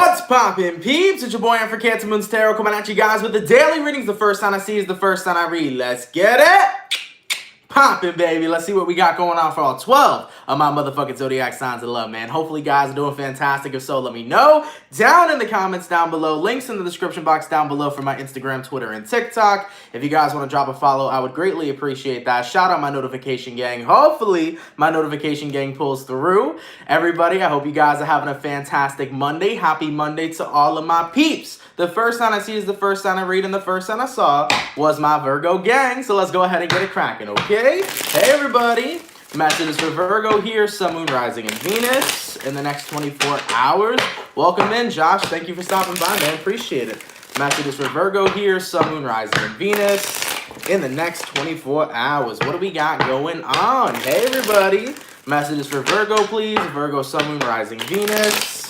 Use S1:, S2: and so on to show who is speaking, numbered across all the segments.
S1: What's poppin', peeps? It's your boy, I'm for CancerMoonsTarot, coming at you guys with the daily readings. The first time I see is the first time I read. Let's get it poppin', baby. Let's see what we got going on for all 12 of my motherfucking zodiac signs of love, man. Hopefully, you guys are doing fantastic. If so, let me know down in the comments down below. Links in the description box down below for my Instagram, Twitter, and TikTok. If you guys want to drop a follow, I would greatly appreciate that. Shout out my notification gang. Hopefully, my notification gang pulls through. Everybody, I hope you guys are having a fantastic Monday. Happy Monday to all of my peeps. The first sign I see is the first sign I read, and the first sign I saw was my Virgo gang. So let's go ahead and get it cracking, okay? Hey, everybody. Messages for Virgo here, Sun, Moon, Rising, and Venus in the next 24 hours. Welcome in, Josh. Thank you for stopping by, man. Appreciate it. Messages for Virgo here, Sun, Moon, Rising, and Venus in the next 24 hours. What do we got going on? Hey, everybody. Messages for Virgo, please. Virgo, Sun, Moon, Rising, Venus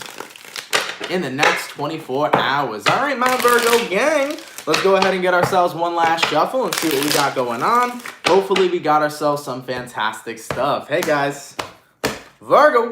S1: in the next 24 hours. All right, my Virgo gang. Let's go ahead and get ourselves one last shuffle and see what we got going on. Hopefully, we got ourselves some fantastic stuff. Hey, guys. Virgo.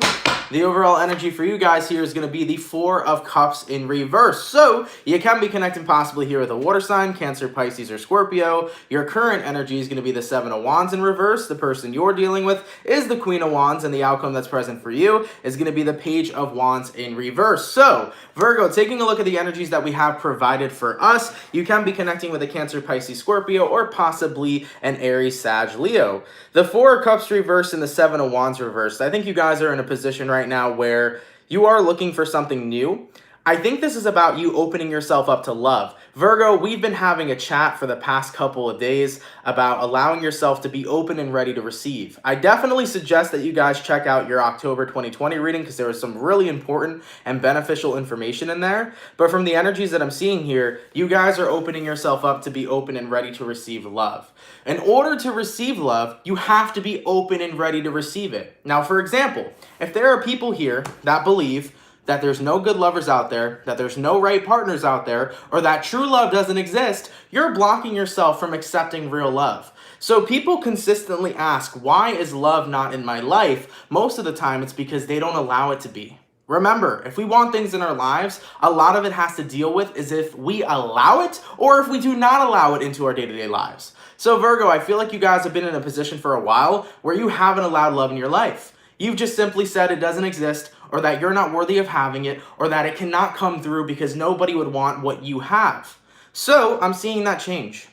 S1: The overall energy for you guys here is going to be the Four of Cups in reverse. So, you can be connecting possibly here with a water sign, Cancer, Pisces, or Scorpio. Your current energy is going to be the Seven of Wands in reverse. The person you're dealing with is the Queen of Wands, and the outcome that's present for you is going to be the Page of Wands in reverse. So, Virgo, taking a look at the energies that we have provided for us, you can be connecting with a Cancer, Pisces, Scorpio, or possibly an Aries, Sag, Leo. The Four of Cups reversed and the Seven of Wands reversed. I think you guys are in a position right now where you are looking for something new. I think this is about you opening yourself up to love. Virgo, we've been having a chat for the past couple of days about allowing yourself to be open and ready to receive. I definitely suggest that you guys check out your October 2020 reading because there was some really important and beneficial information in there. But from the energies that I'm seeing here, you guys are opening yourself up to be open and ready to receive love. In order to receive love, you have to be open and ready to receive it. Now, for example, if there are people here that believe that there's no good lovers out there, that there's no right partners out there, or that true love doesn't exist, you're blocking yourself from accepting real love. So people consistently ask, why is love not in my life? Most of the time, it's because they don't allow it to be. Remember, if we want things in our lives, a lot of it has to deal with is if we allow it or if we do not allow it into our day-to-day lives. So Virgo, I feel like you guys have been in a position for a while where you haven't allowed love in your life. You've just simply said it doesn't exist, or that you're not worthy of having it, or that it cannot come through because nobody would want what you have. So I'm seeing that change,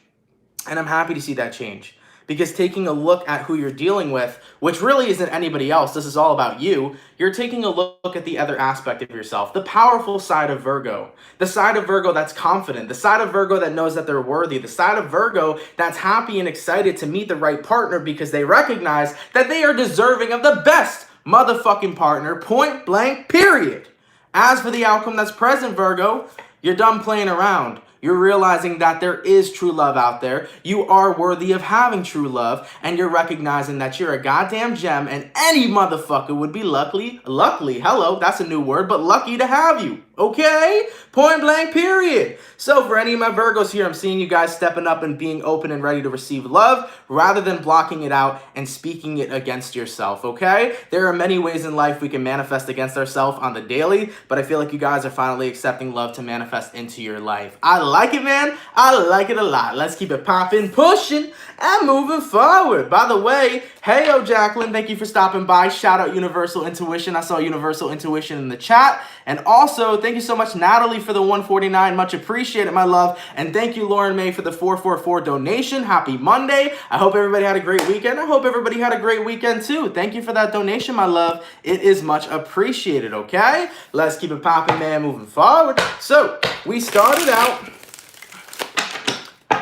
S1: and I'm happy to see that change. Because taking a look at who you're dealing with, which really isn't anybody else, this is all about you, you're taking a look at the other aspect of yourself, the powerful side of Virgo, the side of Virgo that's confident, the side of Virgo that knows that they're worthy, the side of Virgo that's happy and excited to meet the right partner because they recognize that they are deserving of the best motherfucking partner, point blank, period. As for the outcome that's present, Virgo, you're done playing around. You're realizing that there is true love out there. You are worthy of having true love. And you're recognizing that you're a goddamn gem and any motherfucker would be lucky, hello, that's a new word, but lucky to have you. Okay? Point blank, period. So for any of my Virgos here, I'm seeing you guys stepping up and being open and ready to receive love rather than blocking it out and speaking it against yourself, okay? There are many ways in life we can manifest against ourselves on the daily, but I feel like you guys are finally accepting love to manifest into your life. I like it, man. I like it a lot. Let's keep it popping, pushing, and moving forward. By the way, hey, Jacqueline, thank you for stopping by. Shout out Universal Intuition. I saw Universal Intuition in the chat. And also, thank you so much, Natalie, for the 149. Much appreciated, my love. And thank you, Lauren May, for the 444 donation. Happy Monday. I hope everybody had a great weekend. I hope everybody had a great weekend, too. Thank you for that donation, my love. It is much appreciated, okay? Let's keep it popping, man, moving forward. So, we started out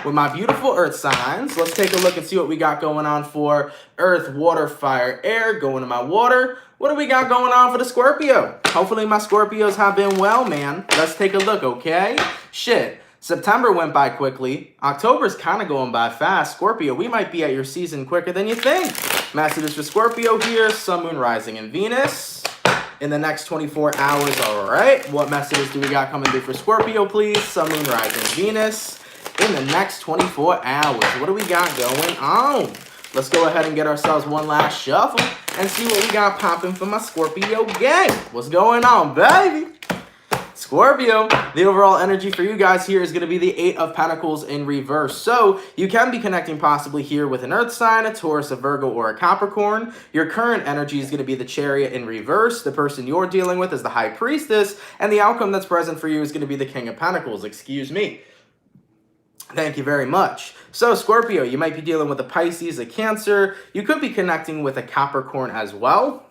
S1: with my beautiful earth signs. Let's take a look and see what we got going on for earth, water, fire, air. Going to my water. What do we got going on for the Scorpio? Hopefully my Scorpios have been well, man. Let's take a look, okay? Shit. September went by quickly. October's kind of going by fast. Scorpio, we might be at your season quicker than you think. Messages for Scorpio here. Sun, Moon, Rising, and Venus in the next 24 hours. All right. What messages do we got coming through for Scorpio, please? Sun, Moon, Rising, Venus in the next 24 hours. What do we got going on? Let's go ahead and get ourselves one last shuffle and see what we got popping for my Scorpio gang. What's going on, baby? Scorpio, the overall energy for you guys here is going to be the Eight of Pentacles in reverse. So you can be connecting possibly here with an Earth sign, a Taurus, a Virgo, or a Capricorn. Your current energy is going to be the Chariot in reverse. The person you're dealing with is the High Priestess. And the outcome that's present for you is going to be the King of Pentacles. Excuse me. Thank you very much. So Scorpio, you might be dealing with a Pisces, a Cancer. You could be connecting with a Capricorn as well.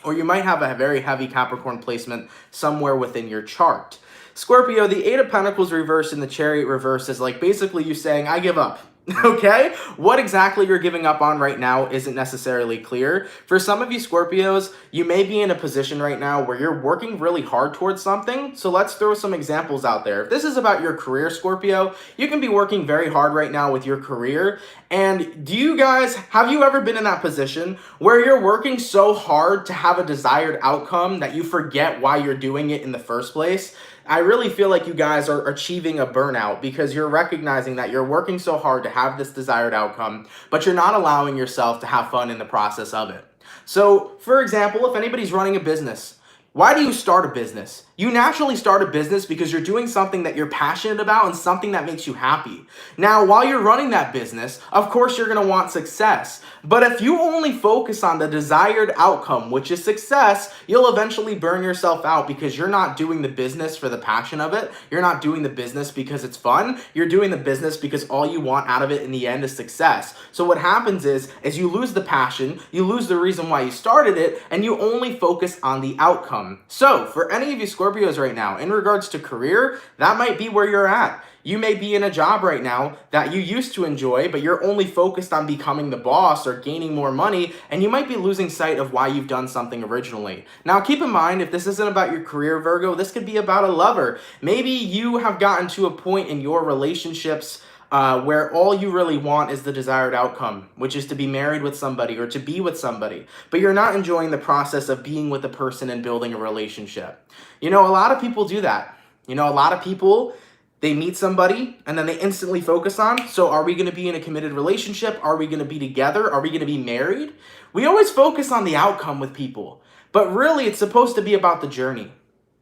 S1: Or you might have a very heavy Capricorn placement somewhere within your chart. Scorpio, the Eight of Pentacles reverse and the Chariot reverse is like basically you saying, I give up. Okay? What exactly you're giving up on right now isn't necessarily clear. For some of you Scorpios, you may be in a position right now where you're working really hard towards something. So let's throw some examples out there. If this is about your career, Scorpio, you can be working very hard right now with your career. And do you guys, have you ever been in that position where you're working so hard to have a desired outcome that you forget why you're doing it in the first place? I really feel like you guys are achieving a burnout because you're recognizing that you're working so hard to have this desired outcome, but you're not allowing yourself to have fun in the process of it. So, for example, if anybody's running a business, why do you start a business? You naturally start a business because you're doing something that you're passionate about and something that makes you happy. Now, while you're running that business, of course, you're going to want success. But if you only focus on the desired outcome, which is success, you'll eventually burn yourself out because you're not doing the business for the passion of it. You're not doing the business because it's fun. You're doing the business because all you want out of it in the end is success. So what happens is you lose the passion, you lose the reason why you started it, and you only focus on the outcome. So for any of you Scorpios right now, in regards to career, that might be where you're at. You may be in a job right now that you used to enjoy, but you're only focused on becoming the boss or gaining more money, and you might be losing sight of why you've done something originally. Now, keep in mind, if this isn't about your career, Virgo, this could be about a lover. Maybe you have gotten to a point in your relationships where all you really want is the desired outcome, which is to be married with somebody or to be with somebody, but you're not enjoying the process of being with a person and building a relationship. You know, a lot of people do that. You know, a lot of people, they meet somebody and then they instantly focus on, so are we going to be in a committed relationship? Are we going to be together? Are we going to be married? We always focus on the outcome with people, but really it's supposed to be about the journey.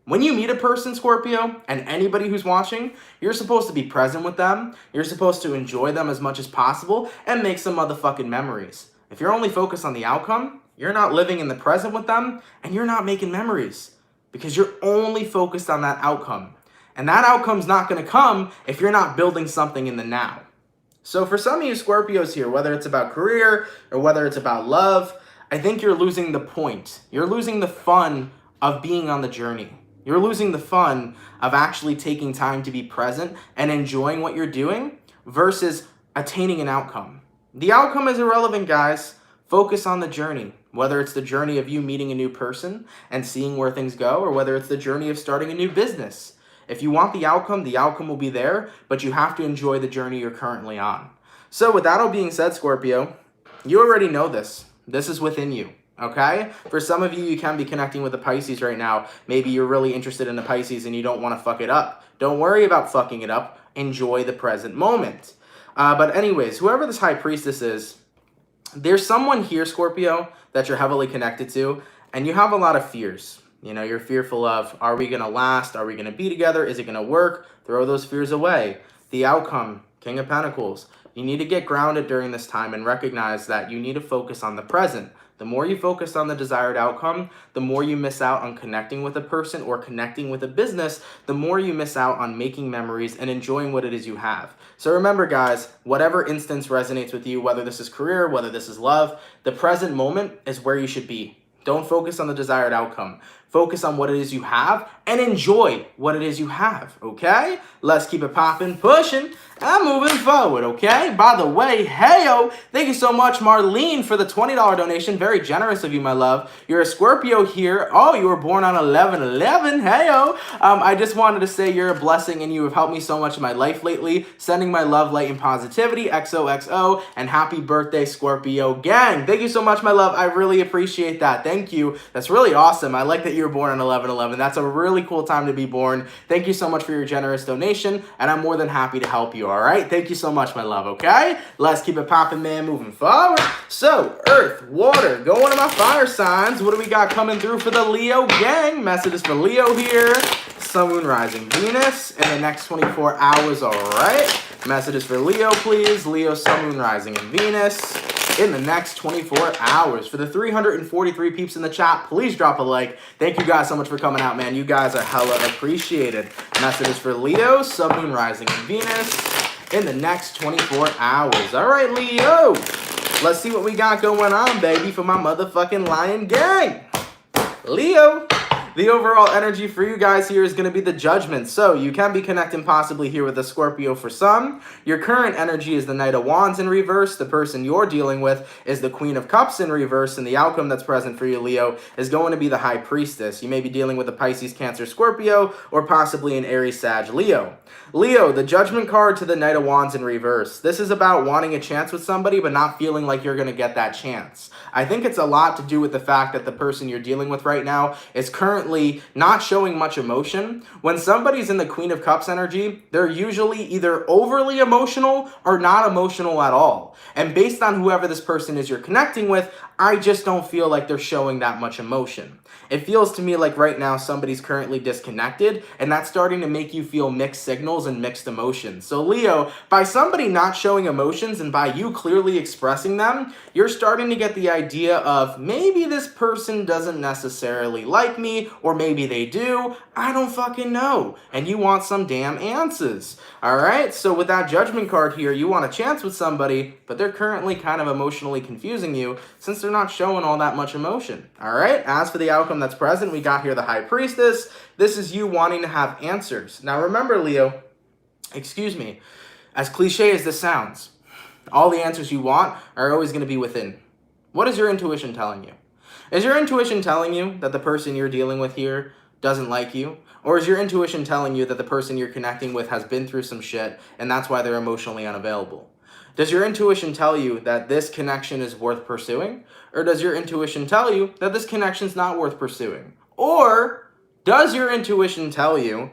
S1: When you meet a person, Scorpio, and anybody who's watching, you're supposed to be present with them. You're supposed to enjoy them as much as possible and make some motherfucking memories. If you're only focused on the outcome, you're not living in the present with them and you're not making memories because you're only focused on that outcome. And that outcome's not going to come if you're not building something in the now. So for some of you Scorpios here, whether it's about career or whether it's about love, I think you're losing the point. You're losing the fun of being on the journey. You're losing the fun of actually taking time to be present and enjoying what you're doing versus attaining an outcome. The outcome is irrelevant, guys. Focus on the journey, whether it's the journey of you meeting a new person and seeing where things go, or whether it's the journey of starting a new business. If you want the outcome will be there, but you have to enjoy the journey you're currently on. So with that all being said, Scorpio, you already know this. This is within you. Okay? For some of you, you can be connecting with the Pisces right now. Maybe you're really interested in the Pisces and you don't want to fuck it up. Don't worry about fucking it up. Enjoy the present moment. But anyways, whoever this High Priestess is, there's someone here, Scorpio, that you're heavily connected to, and you have a lot of fears. You know, you're fearful of, are we going to last? Are we going to be together? Is it going to work? Throw those fears away. The outcome, King of Pentacles. You need to get grounded during this time and recognize that you need to focus on the present. The more you focus on the desired outcome, the more you miss out on connecting with a person or connecting with a business, the more you miss out on making memories and enjoying what it is you have. So remember, guys, whatever instance resonates with you, whether this is career, whether this is love, the present moment is where you should be. Don't focus on the desired outcome. Focus on what it is you have and enjoy what it is you have, okay? Let's keep it popping, pushing, and moving forward, okay? By the way, heyo, thank you so much, Marlene, for the $20 donation. Very generous of you, my love. You're a Scorpio here. Oh, you were born on 11/11. Heyo. I just wanted to say you're a blessing and you have helped me so much in my life lately. Sending my love, light, and positivity. XOXO. And happy birthday, Scorpio gang. Thank you so much, my love. I really appreciate that. Thank you. That's really awesome. I like that you were born on 11/11. That's a really cool time to be born. Thank you so much for your generous donation, and I'm more than happy to help you, all right? Thank you so much, my love, okay? Let's keep it popping, man, moving forward. So, Earth, Water, going to my fire signs. What do we got coming through for the Leo gang? Messages for Leo here. Sun, Moon, Rising, Venus in the next 24 hours, all right? Messages for Leo, please. Leo, Sun, Moon, Rising, and Venus in the next 24 hours. For the 343 peeps in the chat, please drop a like. Thank you guys so much for coming out, man. You guys are hella appreciated. Messages for Leo, Sun, Moon, Rising, and Venus in the next 24 hours. All right, Leo. Let's see what we got going on, baby, for my motherfucking Lion gang. Leo. The overall energy for you guys here is going to be the Judgment. So you can be connecting possibly here with the Scorpio for some. Your current energy is the Knight of Wands in reverse. The person you're dealing with is the Queen of Cups in reverse. And the outcome that's present for you, Leo, is going to be the High Priestess. You may be dealing with a Pisces, Cancer, Scorpio, or possibly an Aries, Sag, Leo. Leo, the Judgment card to the Knight of Wands in reverse. This is about wanting a chance with somebody, but not feeling like you're going to get that chance. I think it's a lot to do with the fact that the person you're dealing with right now is currently not showing much emotion. When somebody's in the Queen of Cups energy, they're usually either overly emotional or not emotional at all. And based on whoever this person is you're connecting with, I just don't feel like they're showing that much emotion. It feels to me like right now somebody's currently disconnected, and that's starting to make you feel mixed signals and mixed emotions. So Leo, by somebody not showing emotions and by you clearly expressing them, you're starting to get the idea of maybe this person doesn't necessarily like me, or maybe they do. I don't fucking know. And you want some damn answers. All right? So with that Judgment card here, you want a chance with somebody, but they're currently kind of emotionally confusing you since they're not showing all that much emotion. All right? As for the outcome that's present, we got here the High Priestess. This is you wanting to have answers. Now remember, Leo, excuse me, as cliche as this sounds, all the answers you want are always going to be within. What is your intuition telling you? Is your intuition telling you that the person you're dealing with here doesn't like you? Or is your intuition telling you that the person you're connecting with has been through some shit and that's why they're emotionally unavailable? Does your intuition tell you that this connection is worth pursuing? Or does your intuition tell you that this connection's not worth pursuing? Or does your intuition tell you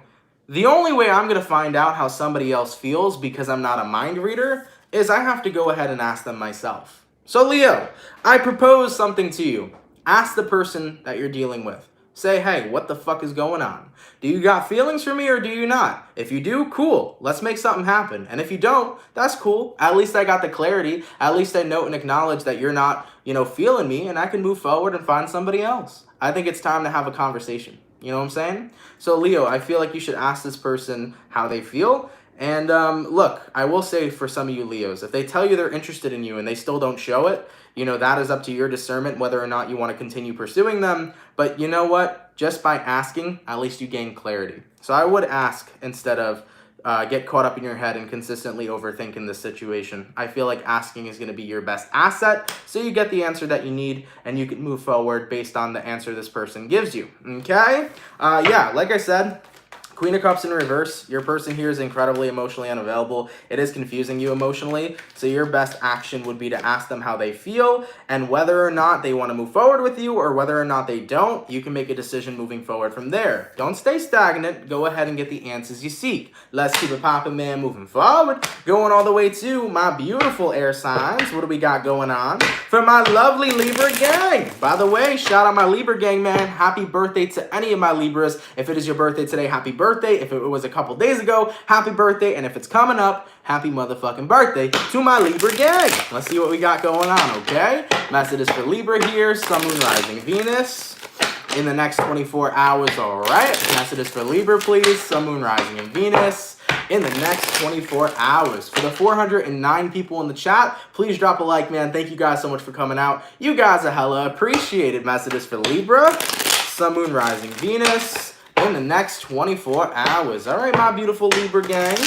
S1: the only way I'm going to find out how somebody else feels because I'm not a mind reader is I have to go ahead and ask them myself? So Leo, I propose something to you. Ask the person that you're dealing with. Say, hey, what the fuck is going on? Do you got feelings for me or do you not? If you do, cool. Let's make something happen. And if you don't, that's cool. At least I got the clarity. At least I note and acknowledge that you're not, feeling me, and I can move forward and find somebody else. I think it's time to have a conversation. You know what I'm saying? So Leo, I feel like you should ask this person how they feel. And look, I will say for some of you Leos, if they tell you they're interested in you and they still don't show it, that is up to your discernment whether or not you want to continue pursuing them. But you know what? Just by asking, at least you gain clarity. So I would ask instead of get caught up in your head and consistently overthinking this situation. I feel like asking is going to be your best asset, so you get the answer that you need and you can move forward based on the answer this person gives you. Okay? Yeah, like I said, Queen of Cups in reverse. Your person here is incredibly emotionally unavailable. It is confusing you emotionally. So your best action would be to ask them how they feel and whether or not they want to move forward with you or whether or not they don't. You can make a decision moving forward from there. Don't stay stagnant. Go ahead and get the answers you seek. Let's keep it popping, man, moving forward. Going all the way to my beautiful air signs. What do we got going on? For my lovely Libra gang. By the way, shout out my Libra gang, man. Happy birthday to any of my Libras. If it is your birthday today, happy birthday. If it was a couple days ago, happy birthday. And if it's coming up, happy motherfucking birthday to my Libra gang. Let's see what we got going on, okay? Messages for Libra here. Sun, Moon, Rising, Venus in the next 24 hours, all right? Messages for Libra, please. Sun, Moon, Rising, and Venus in the next 24 hours. For the 409 people in the chat, please drop a like, man. Thank you guys so much for coming out. You guys are hella appreciated. Messages for Libra. Sun, Moon, Rising, Venus in the next 24 hours. All right, my beautiful Libra gang.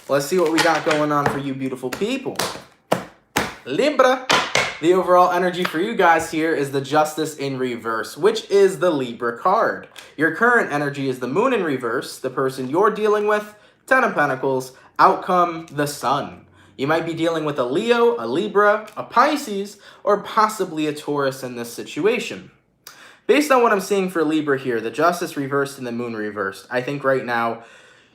S1: Let's see what we got going on for you beautiful people. Libra. The overall energy for you guys here is the Justice in reverse, which is the Libra card. Your current energy is the Moon in reverse. The person you're dealing with, 10 of Pentacles. Outcome, the Sun. You might be dealing with a Leo, a Libra, a Pisces, or possibly a Taurus in this situation. Based on what I'm seeing for Libra here, the Justice reversed and the Moon reversed, I think right now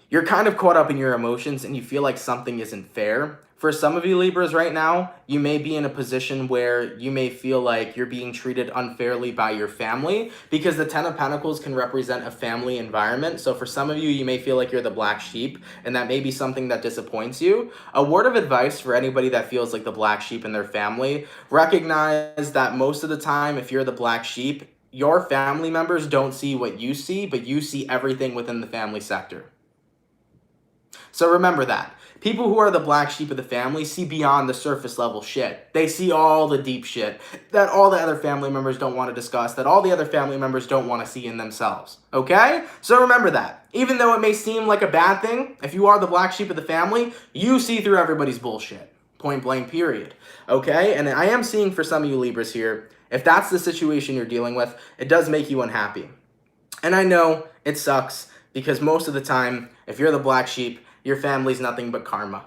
S1: you're kind of caught up in your emotions and you feel like something isn't fair. For some of you Libras right now, you may be in a position where you may feel like you're being treated unfairly by your family, because the Ten of Pentacles can represent a family environment. So for some of you, you may feel like you're the black sheep, and that may be something that disappoints you. A word of advice for anybody that feels like the black sheep in their family: recognize that most of the time, if you're the black sheep, your family members don't see what you see, but you see everything within the family sector. So remember that. People who are the black sheep of the family see beyond the surface level shit. They see all the deep shit that all the other family members don't want to discuss, that all the other family members don't want to see in themselves. Okay? So remember that. Even though it may seem like a bad thing, if you are the black sheep of the family, you see through everybody's bullshit. Point blank, period. Okay? And I am seeing for some of you Libras here, if that's the situation you're dealing with, it does make you unhappy. And I know it sucks, because most of the time, if you're the black sheep, your family's nothing but karma.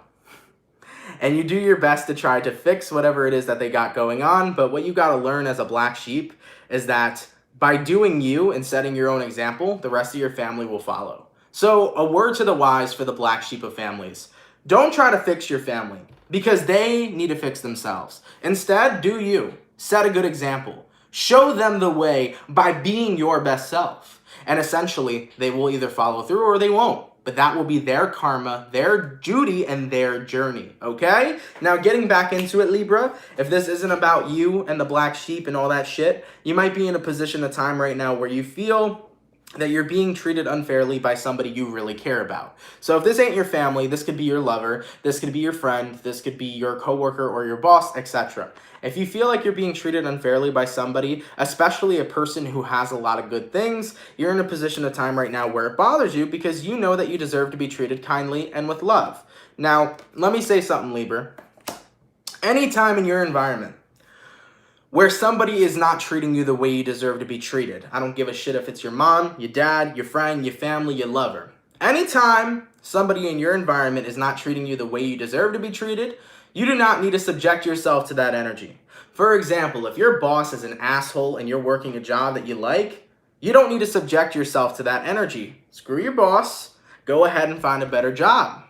S1: And you do your best to try to fix whatever it is that they got going on, but what you gotta learn as a black sheep is that by doing you and setting your own example, the rest of your family will follow. So a word to the wise for the black sheep of families: don't try to fix your family, because they need to fix themselves. Instead, do you. Set a good example. Show them the way by being your best self. And essentially, they will either follow through or they won't. But that will be their karma, their duty, and their journey, okay? Now, getting back into it, Libra, if this isn't about you and the black sheep and all that shit, you might be in a position of time right now where you feel that you're being treated unfairly by somebody you really care about. So if this ain't your family, this could be your lover, this could be your friend, this could be your coworker or your boss, etc. If you feel like you're being treated unfairly by somebody, especially a person who has a lot of good things, you're in a position of time right now where it bothers you, because you know that you deserve to be treated kindly and with love. Now, let me say something, Libra. Anytime in your environment where somebody is not treating you the way you deserve to be treated, I don't give a shit if it's your mom, your dad, your friend, your family, your lover. Anytime somebody in your environment is not treating you the way you deserve to be treated, you do not need to subject yourself to that energy. For example, if your boss is an asshole and you're working a job that you like, you don't need to subject yourself to that energy. Screw your boss. Go ahead and find a better job.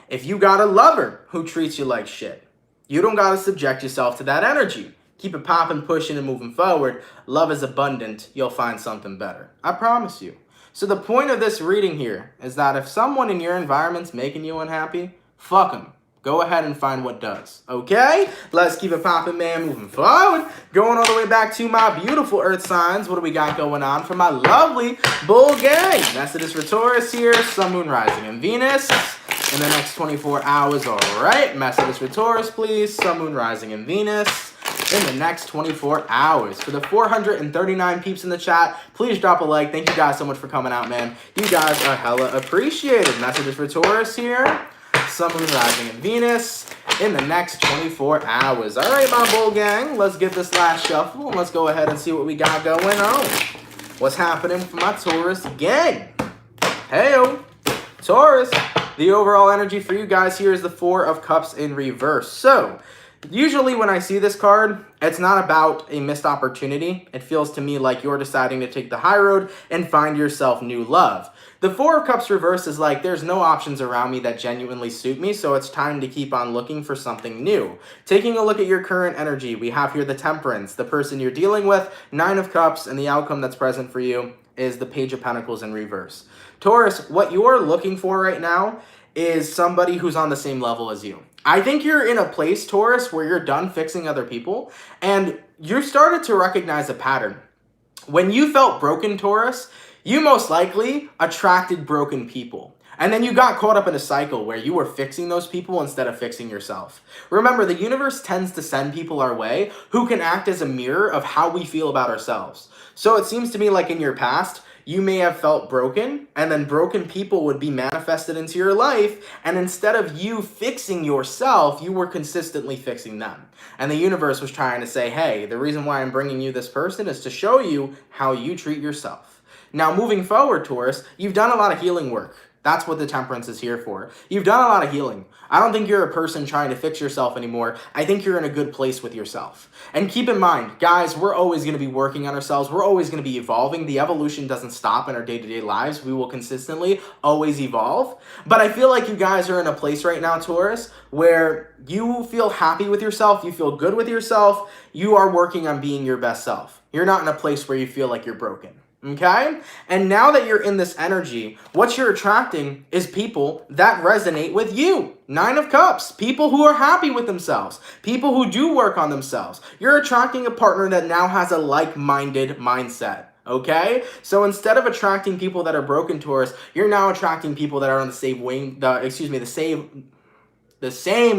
S1: If you got a lover who treats you like shit, you don't got to subject yourself to that energy. Keep it popping, pushing, and moving forward. Love is abundant. You'll find something better. I promise you. So the point of this reading here is that if someone in your environment's making you unhappy, fuck them. Go ahead and find what does. Okay? Let's keep it popping, man. Moving forward. Going all the way back to my beautiful earth signs. What do we got going on for my lovely bull gang? Message is for Taurus here. Sun, Moon, Rising, and Venus in the next 24 hours. All right. Message is for Taurus, please. Sun, Moon, Rising, and Venus in the next 24 hours. For the 439 peeps in the chat, please drop a like. Thank you guys so much for coming out, man. You guys are hella appreciated. Message is for Taurus here. Sun, Moon, Rising, and Venus in the next 24 hours. All right, my bull gang, let's get this last shuffle and let's go ahead and see what we got going on. What's happening for my Taurus gang? Heyo, Taurus. The overall energy for you guys here is the Four of Cups in reverse. So, usually when I see this card, it's not about a missed opportunity. It feels to me like you're deciding to take the high road and find yourself new love. The Four of Cups reverse is like, there's no options around me that genuinely suit me, so it's time to keep on looking for something new. Taking a look at your current energy, we have here the Temperance, the person you're dealing with, Nine of Cups, and the outcome that's present for you is the Page of Pentacles in reverse. Taurus, what you're looking for right now is somebody who's on the same level as you. I think you're in a place, Taurus, where you're done fixing other people, and you started to recognize a pattern. When you felt broken, Taurus, you most likely attracted broken people. And then you got caught up in a cycle where you were fixing those people instead of fixing yourself. Remember, the universe tends to send people our way who can act as a mirror of how we feel about ourselves. So it seems to me like in your past, you may have felt broken, and then broken people would be manifested into your life, and instead of you fixing yourself, you were consistently fixing them. And the universe was trying to say, hey, the reason why I'm bringing you this person is to show you how you treat yourself. Now, moving forward, Taurus, you've done a lot of healing work. That's what the Temperance is here for. You've done a lot of healing. I don't think you're a person trying to fix yourself anymore. I think you're in a good place with yourself. And keep in mind, guys, we're always going to be working on ourselves. We're always going to be evolving. The evolution doesn't stop in our day-to-day lives. We will consistently always evolve. But I feel like you guys are in a place right now, Taurus, where you feel happy with yourself. You feel good with yourself. You are working on being your best self. You're not in a place where you feel like you're broken. Okay? And now that you're in this energy, what you're attracting is people that resonate with you. 9 of Cups. People who are happy with themselves. People who do work on themselves. You're attracting a partner that now has a like-minded mindset. Okay? So instead of attracting people that are broken, Taurus, you're now attracting people that are on the same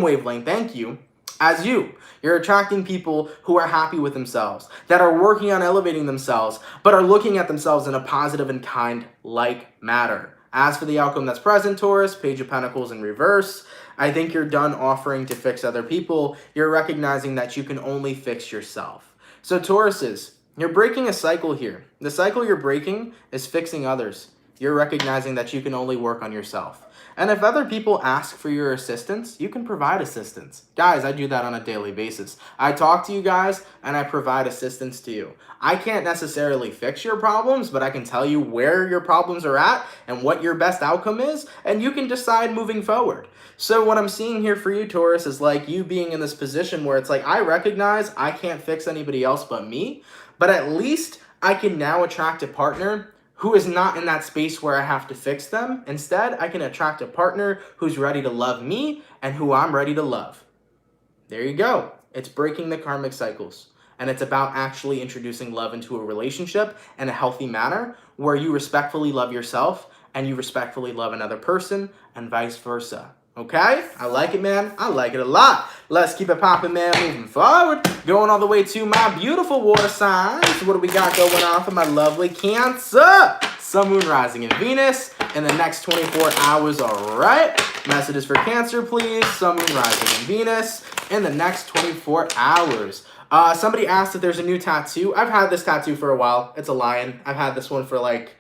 S1: wavelength, thank you, as you. You're attracting people who are happy with themselves, that are working on elevating themselves, but are looking at themselves in a positive and kind-like manner. As for the outcome that's present, Taurus, Page of Pentacles in reverse, I think you're done offering to fix other people. You're recognizing that you can only fix yourself. So Tauruses, you're breaking a cycle here. The cycle you're breaking is fixing others. You're recognizing that you can only work on yourself. And if other people ask for your assistance, you can provide assistance. Guys, I do that on a daily basis. I talk to you guys and I provide assistance to you. I can't necessarily fix your problems, but I can tell you where your problems are at and what your best outcome is, and you can decide moving forward. So what I'm seeing here for you, Taurus, is like you being in this position where it's like, I recognize I can't fix anybody else but me, but at least I can now attract a partner who is not in that space where I have to fix them. Instead, I can attract a partner who's ready to love me and who I'm ready to love. There you go. It's breaking the karmic cycles. And it's about actually introducing love into a relationship in a healthy manner where you respectfully love yourself and you respectfully love another person and vice versa. Okay? I like it, man. I like it a lot. Let's keep it popping, man. Moving forward. Going all the way to my beautiful water signs. What do we got going on for my lovely Cancer? Sun, Moon, Rising, and Venus in the next 24 hours. All right. Messages for Cancer, please. Sun, Moon, Rising, and Venus in the next 24 hours. Somebody asked if there's a new tattoo. I've had this tattoo for a while. It's a lion. I've had this one for like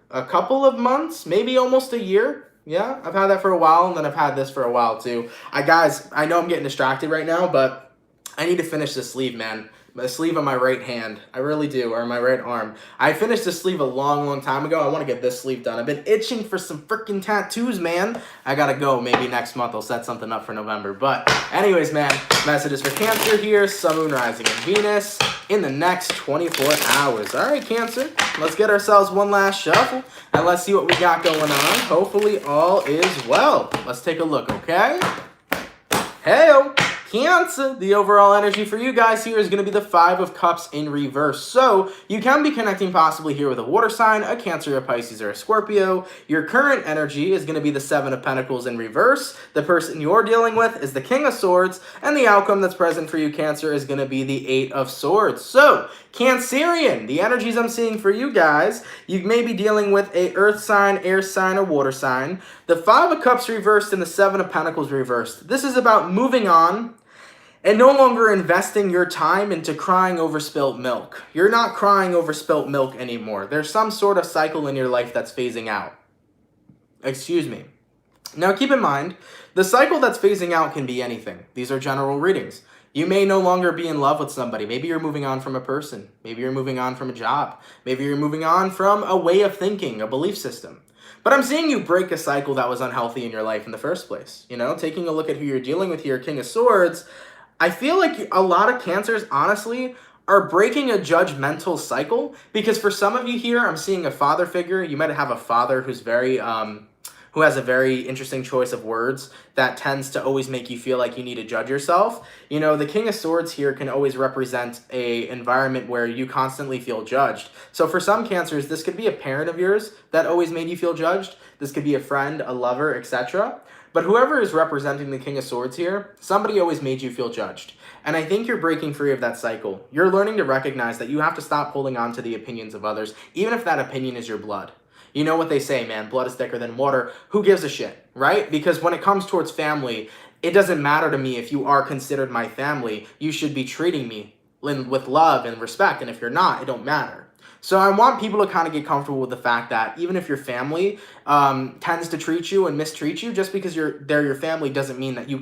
S1: a couple of months, maybe almost a year. Yeah, I've had that for a while, and then I've had this for a while, too. Guys, I know I'm getting distracted right now, but I need to finish this sleeve, man. The sleeve on my right hand. I really do, or my right arm. I finished this sleeve a long, long time ago. I want to get this sleeve done. I've been itching for some freaking tattoos, man. I gotta go. Maybe next month I'll set something up for November. But anyways, man, messages for Cancer here. Sun, Moon, Rising, and Venus in the next 24 hours. All right, Cancer, let's get ourselves one last shuffle, and let's see what we got going on. Hopefully all is well. Let's take a look, okay? Hey-o. Cancer, the overall energy for you guys here is going to be the 5 of Cups in reverse. So you can be connecting possibly here with a water sign, a Cancer, a Pisces, or a Scorpio. Your current energy is going to be the 7 of Pentacles in reverse. The person you're dealing with is the King of Swords, and the outcome that's present for you, Cancer, is going to be the 8 of Swords. So Cancerian, the energies I'm seeing for you guys, you may be dealing with a earth sign, air sign, or water sign. The 5 of Cups reversed and the 7 of Pentacles reversed. This is about moving on and no longer investing your time into crying over spilt milk. You're not crying over spilt milk anymore. There's some sort of cycle in your life that's phasing out. Excuse me. Now keep in mind, the cycle that's phasing out can be anything. These are general readings. You may no longer be in love with somebody. Maybe you're moving on from a person. Maybe you're moving on from a job. Maybe you're moving on from a way of thinking, a belief system. But I'm seeing you break a cycle that was unhealthy in your life in the first place. You know, taking a look at who you're dealing with here, King of Swords, I feel like a lot of Cancers, honestly, are breaking a judgmental cycle, because for some of you here, I'm seeing a father figure. You might have a father who's who has a very interesting choice of words that tends to always make you feel like you need to judge yourself. You know, the King of Swords here can always represent an environment where you constantly feel judged. So for some Cancers, this could be a parent of yours that always made you feel judged. This could be a friend, a lover, etc. But whoever is representing the King of Swords here, somebody always made you feel judged. And I think you're breaking free of that cycle. You're learning to recognize that you have to stop holding on to the opinions of others, even if that opinion is your blood. You know what they say, man, blood is thicker than water. Who gives a shit, right? Because when it comes towards family, it doesn't matter to me if you are considered my family. You should be treating me with love and respect. And if you're not, it don't matter. So I want people to kind of get comfortable with the fact that even if your family tends to treat you and mistreat you, just because they're your family doesn't mean that you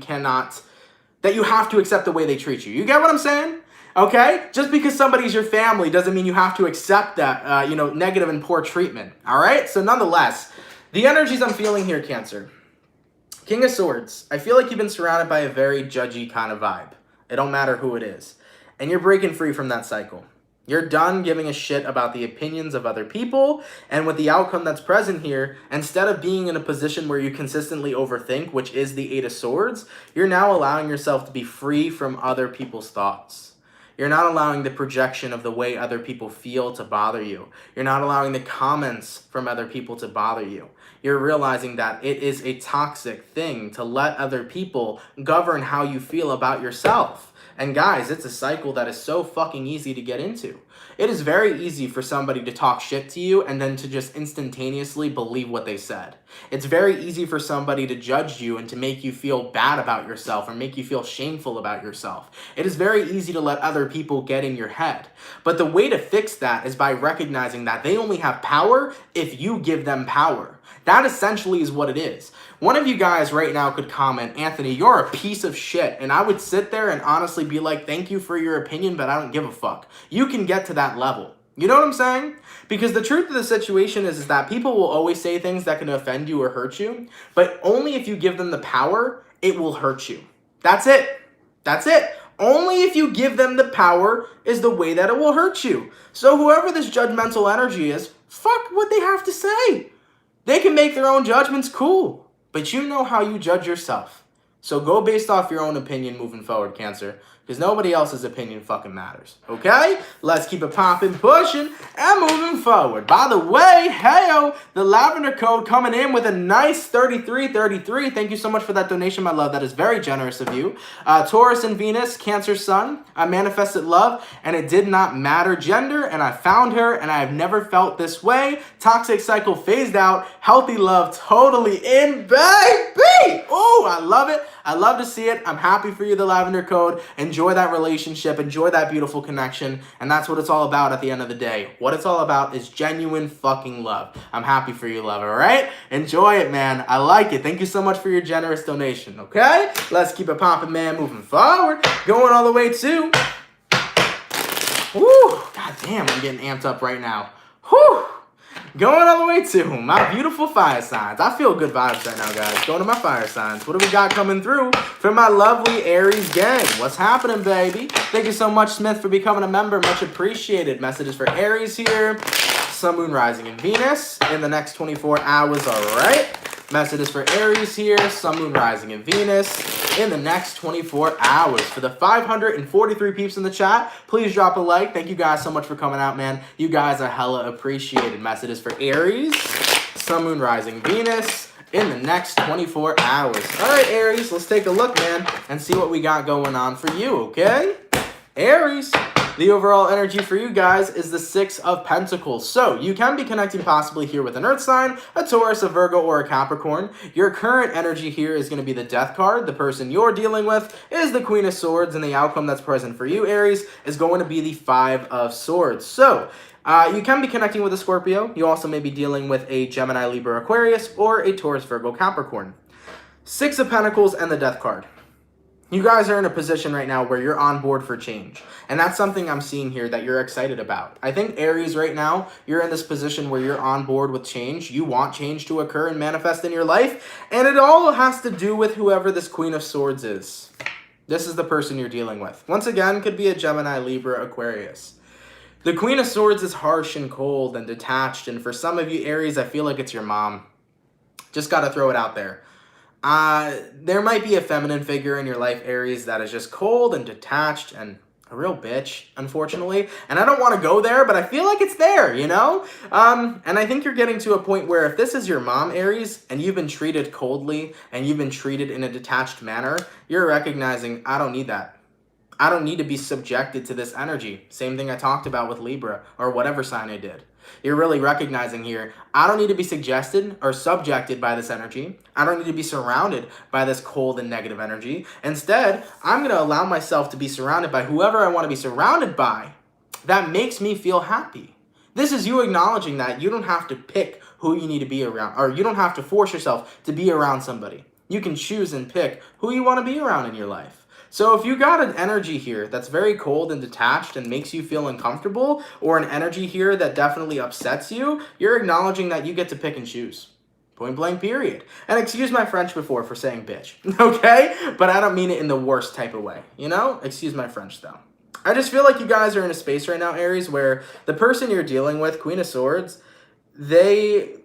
S1: have to accept the way they treat you. You get what I'm saying? Okay? Just because somebody's your family doesn't mean you have to accept that, negative and poor treatment. All right? So nonetheless, the energies I'm feeling here, Cancer. King of Swords. I feel like you've been surrounded by a very judgy kind of vibe. It don't matter who it is. And you're breaking free from that cycle. You're done giving a shit about the opinions of other people, and with the outcome that's present here, instead of being in a position where you consistently overthink, which is the Eight of Swords, you're now allowing yourself to be free from other people's thoughts. You're not allowing the projection of the way other people feel to bother you. You're not allowing the comments from other people to bother you. You're realizing that it is a toxic thing to let other people govern how you feel about yourself. And guys, it's a cycle that is so fucking easy to get into. It is very easy for somebody to talk shit to you and then to just instantaneously believe what they said. It's very easy for somebody to judge you and to make you feel bad about yourself or make you feel shameful about yourself. It is very easy to let other people get in your head. But the way to fix that is by recognizing that they only have power if you give them power. That essentially is what it is. One of you guys right now could comment, Anthony, you're a piece of shit. And I would sit there and honestly be like, thank you for your opinion, but I don't give a fuck. You can get to that level. You know what I'm saying? Because the truth of the situation is that people will always say things that can offend you or hurt you, but only if you give them the power, it will hurt you. That's it. That's it. Only if you give them the power is the way that it will hurt you. So whoever this judgmental energy is, fuck what they have to say. They can make their own judgments, cool. But you know how you judge yourself. So go based off your own opinion moving forward, Cancer. Because nobody else's opinion fucking matters. Okay? Let's keep it popping, pushing, and moving forward. By the way, heyo, the Lavender Code coming in with a nice 3333. Thank you so much for that donation, my love. That is very generous of you. Taurus and Venus, Cancer Sun. I manifested love, and it did not matter gender, and I found her, and I have never felt this way. Toxic cycle phased out. Healthy love totally in, baby! Oh, I love it. I love to see it. I'm happy for you, the Lavender Code. Enjoy that relationship. Enjoy that beautiful connection. And that's what it's all about at the end of the day. What it's all about is genuine fucking love. I'm happy for you, love, all right? Enjoy it, man. I like it. Thank you so much for your generous donation, okay? Let's keep it popping, man, moving forward. Going all the way to... Woo! God damn, I'm getting amped up right now. Whew! Going all the way to my beautiful fire signs. I feel good vibes right now, guys. Going to my fire signs. What do we got coming through for my lovely Aries gang? What's happening, baby? Thank you so much, Smith, for becoming a member. Much appreciated. Messages for Aries here. Sun, Moon, Rising, and Venus in the next 24 hours, all right? Messages for Aries here. Sun, Moon, Rising, and Venus in the next 24 hours. For the 543 peeps in the chat, please drop a like. Thank you guys so much for coming out, man. You guys are hella appreciated. Messages for Aries, Sun, Moon, Rising, Venus in the next 24 hours. All right, Aries, let's take a look, man, and see what we got going on for you, okay? Aries, the overall energy for you guys is the Six of Pentacles. So you can be connecting possibly here with an Earth sign, a Taurus, a Virgo, or a Capricorn. Your current energy here is going to be the Death card. The person you're dealing with is the Queen of Swords, and the outcome that's present for you, Aries, is going to be the Five of Swords. So you can be connecting with a Scorpio. You also may be dealing with a Gemini, Libra, Aquarius, or a Taurus, Virgo, Capricorn. Six of Pentacles and the Death card. You guys are in a position right now where you're on board for change. And that's something I'm seeing here that you're excited about. I think Aries right now, you're in this position where you're on board with change. You want change to occur and manifest in your life. And it all has to do with whoever this Queen of Swords is. This is the person you're dealing with. Once again, could be a Gemini, Libra, Aquarius. The Queen of Swords is harsh and cold and detached. And for some of you, Aries, I feel like it's your mom. Just got to throw it out there. There might be a feminine figure in your life, Aries, that is just cold and detached and a real bitch, unfortunately. And I don't want to go there, but I feel like it's there, you know? And I think you're getting to a point where if this is your mom, Aries, and you've been treated coldly and you've been treated in a detached manner, you're recognizing, I don't need that. I don't need to be subjected to this energy. Same thing I talked about with Libra or whatever sign I did. You're really recognizing here, I don't need to be suggested or subjected by this energy. I don't need to be surrounded by this cold and negative energy. Instead, I'm going to allow myself to be surrounded by whoever I want to be surrounded by that makes me feel happy, This is you acknowledging that you don't have to pick who you need to be around, or you don't have to force yourself to be around somebody. You can choose and pick who you want to be around in your life. So if you got an energy here that's very cold and detached and makes you feel uncomfortable, or an energy here that definitely upsets you, you're acknowledging that you get to pick and choose. Point blank, period. And excuse my French before for saying bitch, okay? But I don't mean it in the worst type of way, you know? Excuse my French, though. I just feel like you guys are in a space right now, Aries, where the person you're dealing with, Queen of Swords, they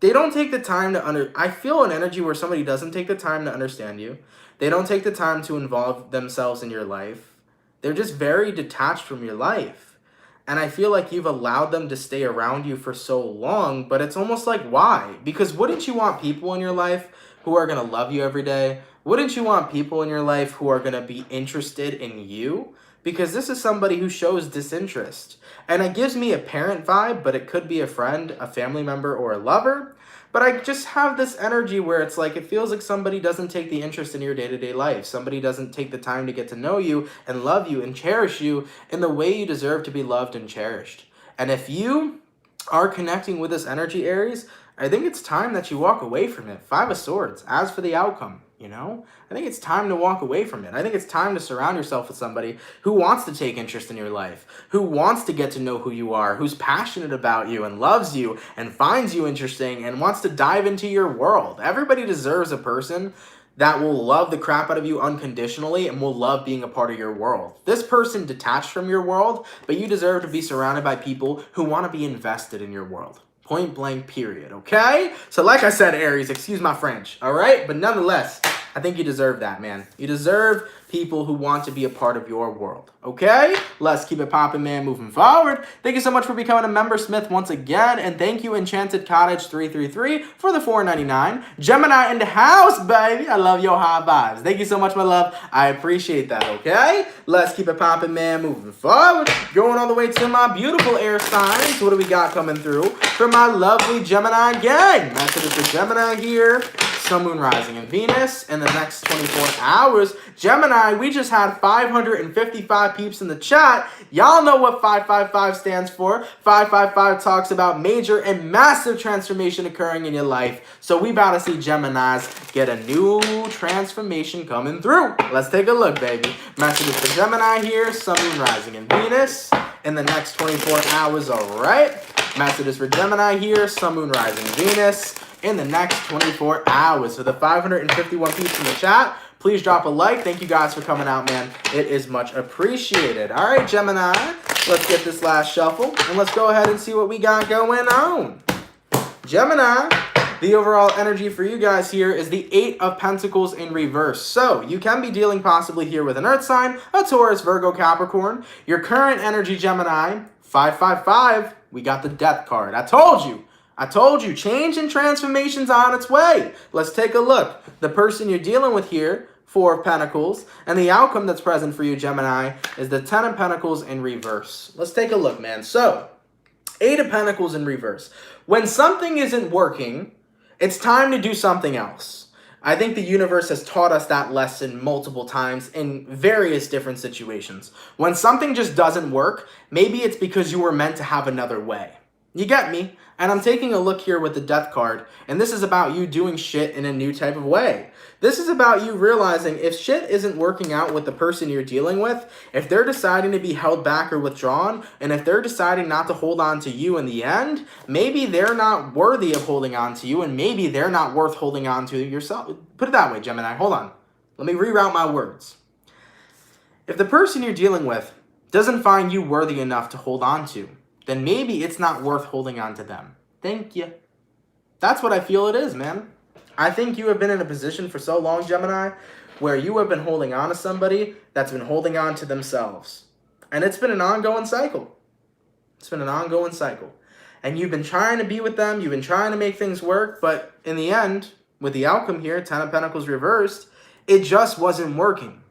S1: don't take the time to I feel an energy where somebody doesn't take the time to understand you. They don't take the time to involve themselves in your life. They're just very detached from your life. And I feel like you've allowed them to stay around you for so long, but it's almost like, why? Because wouldn't you want people in your life who are going to love you every day? Wouldn't you want people in your life who are going to be interested in you? Because this is somebody who shows disinterest. And it gives me a parent vibe, but it could be a friend, a family member, or a lover. But I just have this energy where it's like, it feels like somebody doesn't take the interest in your day-to-day life. Somebody doesn't take the time to get to know you and love you and cherish you in the way you deserve to be loved and cherished. And if you are connecting with this energy, Aries, I think it's time that you walk away from it. Five of Swords. As for the outcome, you know, I think it's time to walk away from it. I think it's time to surround yourself with somebody who wants to take interest in your life, who wants to get to know who you are, who's passionate about you and loves you and finds you interesting and wants to dive into your world. Everybody deserves a person that will love the crap out of you unconditionally and will love being a part of your world. This person detached from your world, but you deserve to be surrounded by people who want to be invested in your world. Point blank, period, okay? So like I said, Aries, excuse my French, all right? But nonetheless, I think you deserve that, man. You deserve people who want to be a part of your world, okay? Let's keep it popping, man, moving forward. Thank you so much for becoming a member, Smith, once again. And thank you, Enchanted Cottage 333 for the $4.99. Gemini in the house, baby. I love your high vibes. Thank you so much, my love. I appreciate that, okay? Let's keep it popping, man, moving forward. Going all the way to my beautiful air signs. What do we got coming through for my lovely Gemini gang? Messages for Gemini here. Sun, Moon, Rising, and Venus in the next 24 hours. Gemini, we just had 555 peeps in the chat. Y'all know what 555 stands for. 555 talks about major and massive transformation occurring in your life. So we about to see Geminis get a new transformation coming through. Let's take a look, baby. Messages for Gemini here. Sun, Moon, Rising, and Venus in the next 24 hours, all right? Messages for Gemini here. Sun, Moon, Rising, Venus in the next 24 hours. So the 551 peeps in the chat, please drop a like. Thank you guys for coming out, man. It is much appreciated. All right, Gemini, let's get this last shuffle, and let's go ahead and see what we got going on. Gemini, the overall energy for you guys here is the 8 of Pentacles in reverse. So you can be dealing possibly here with an Earth sign, a Taurus, Virgo, Capricorn. Your current energy, Gemini, 555, we got the Death card. I told you, change and transformation's on its way. Let's take a look. The person you're dealing with here, 4 of Pentacles, and the outcome that's present for you, Gemini, is the 10 of Pentacles in reverse. Let's take a look, man. So, 8 of Pentacles in reverse. When something isn't working, it's time to do something else. I think the universe has taught us that lesson multiple times in various different situations. When something just doesn't work, maybe it's because you were meant to have another way. You get me? And I'm taking a look here with the Death card, and this is about you doing shit in a new type of way. This is about you realizing if shit isn't working out with the person you're dealing with, if they're deciding to be held back or withdrawn, and if they're deciding not to hold on to you in the end, maybe they're not worthy of holding on to you, and maybe they're not worth holding on to yourself. Put it that way, Gemini. Hold on. Let me reroute my words. If the person you're dealing with doesn't find you worthy enough to hold on to, then maybe it's not worth holding on to them. Thank you. That's what I feel it is, man. I think you have been in a position for so long, Gemini, where you have been holding on to somebody that's been holding on to themselves. And it's been an ongoing cycle. It's been an ongoing cycle. And you've been trying to be with them, you've been trying to make things work, but in the end, with the outcome here, 10 of Pentacles reversed, it just wasn't working.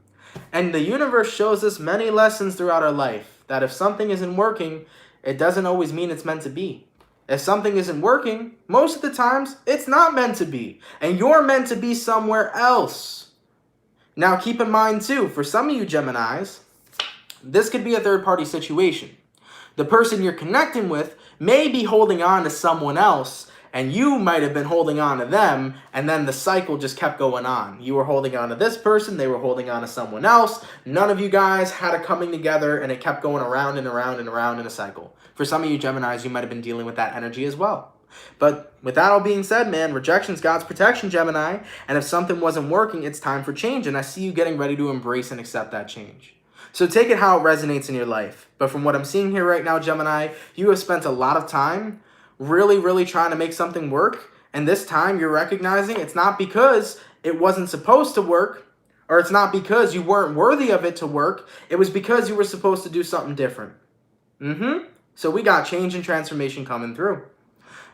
S1: And the universe shows us many lessons throughout our life, that if something isn't working, it doesn't always mean it's meant to be. If something isn't working, most of the times, it's not meant to be. And you're meant to be somewhere else. Now, keep in mind, too, for some of you Geminis, this could be a third-party situation. The person you're connecting with may be holding on to someone else, and you might have been holding on to them, and then the cycle just kept going on. You were holding on to this person, they were holding on to someone else. None of you guys had a coming together, and it kept going around and around and around in a cycle. For some of you Geminis, you might have been dealing with that energy as well. But with that all being said, man, rejection's God's protection, Gemini. And if something wasn't working, it's time for change. And I see you getting ready to embrace and accept that change. So take it how it resonates in your life. But from what I'm seeing here right now, Gemini, you have spent a lot of time really trying to make something work. And this time you're recognizing it's not because it wasn't supposed to work, or it's not because you weren't worthy of it to work. It was because you were supposed to do something different. So we got change and transformation coming through.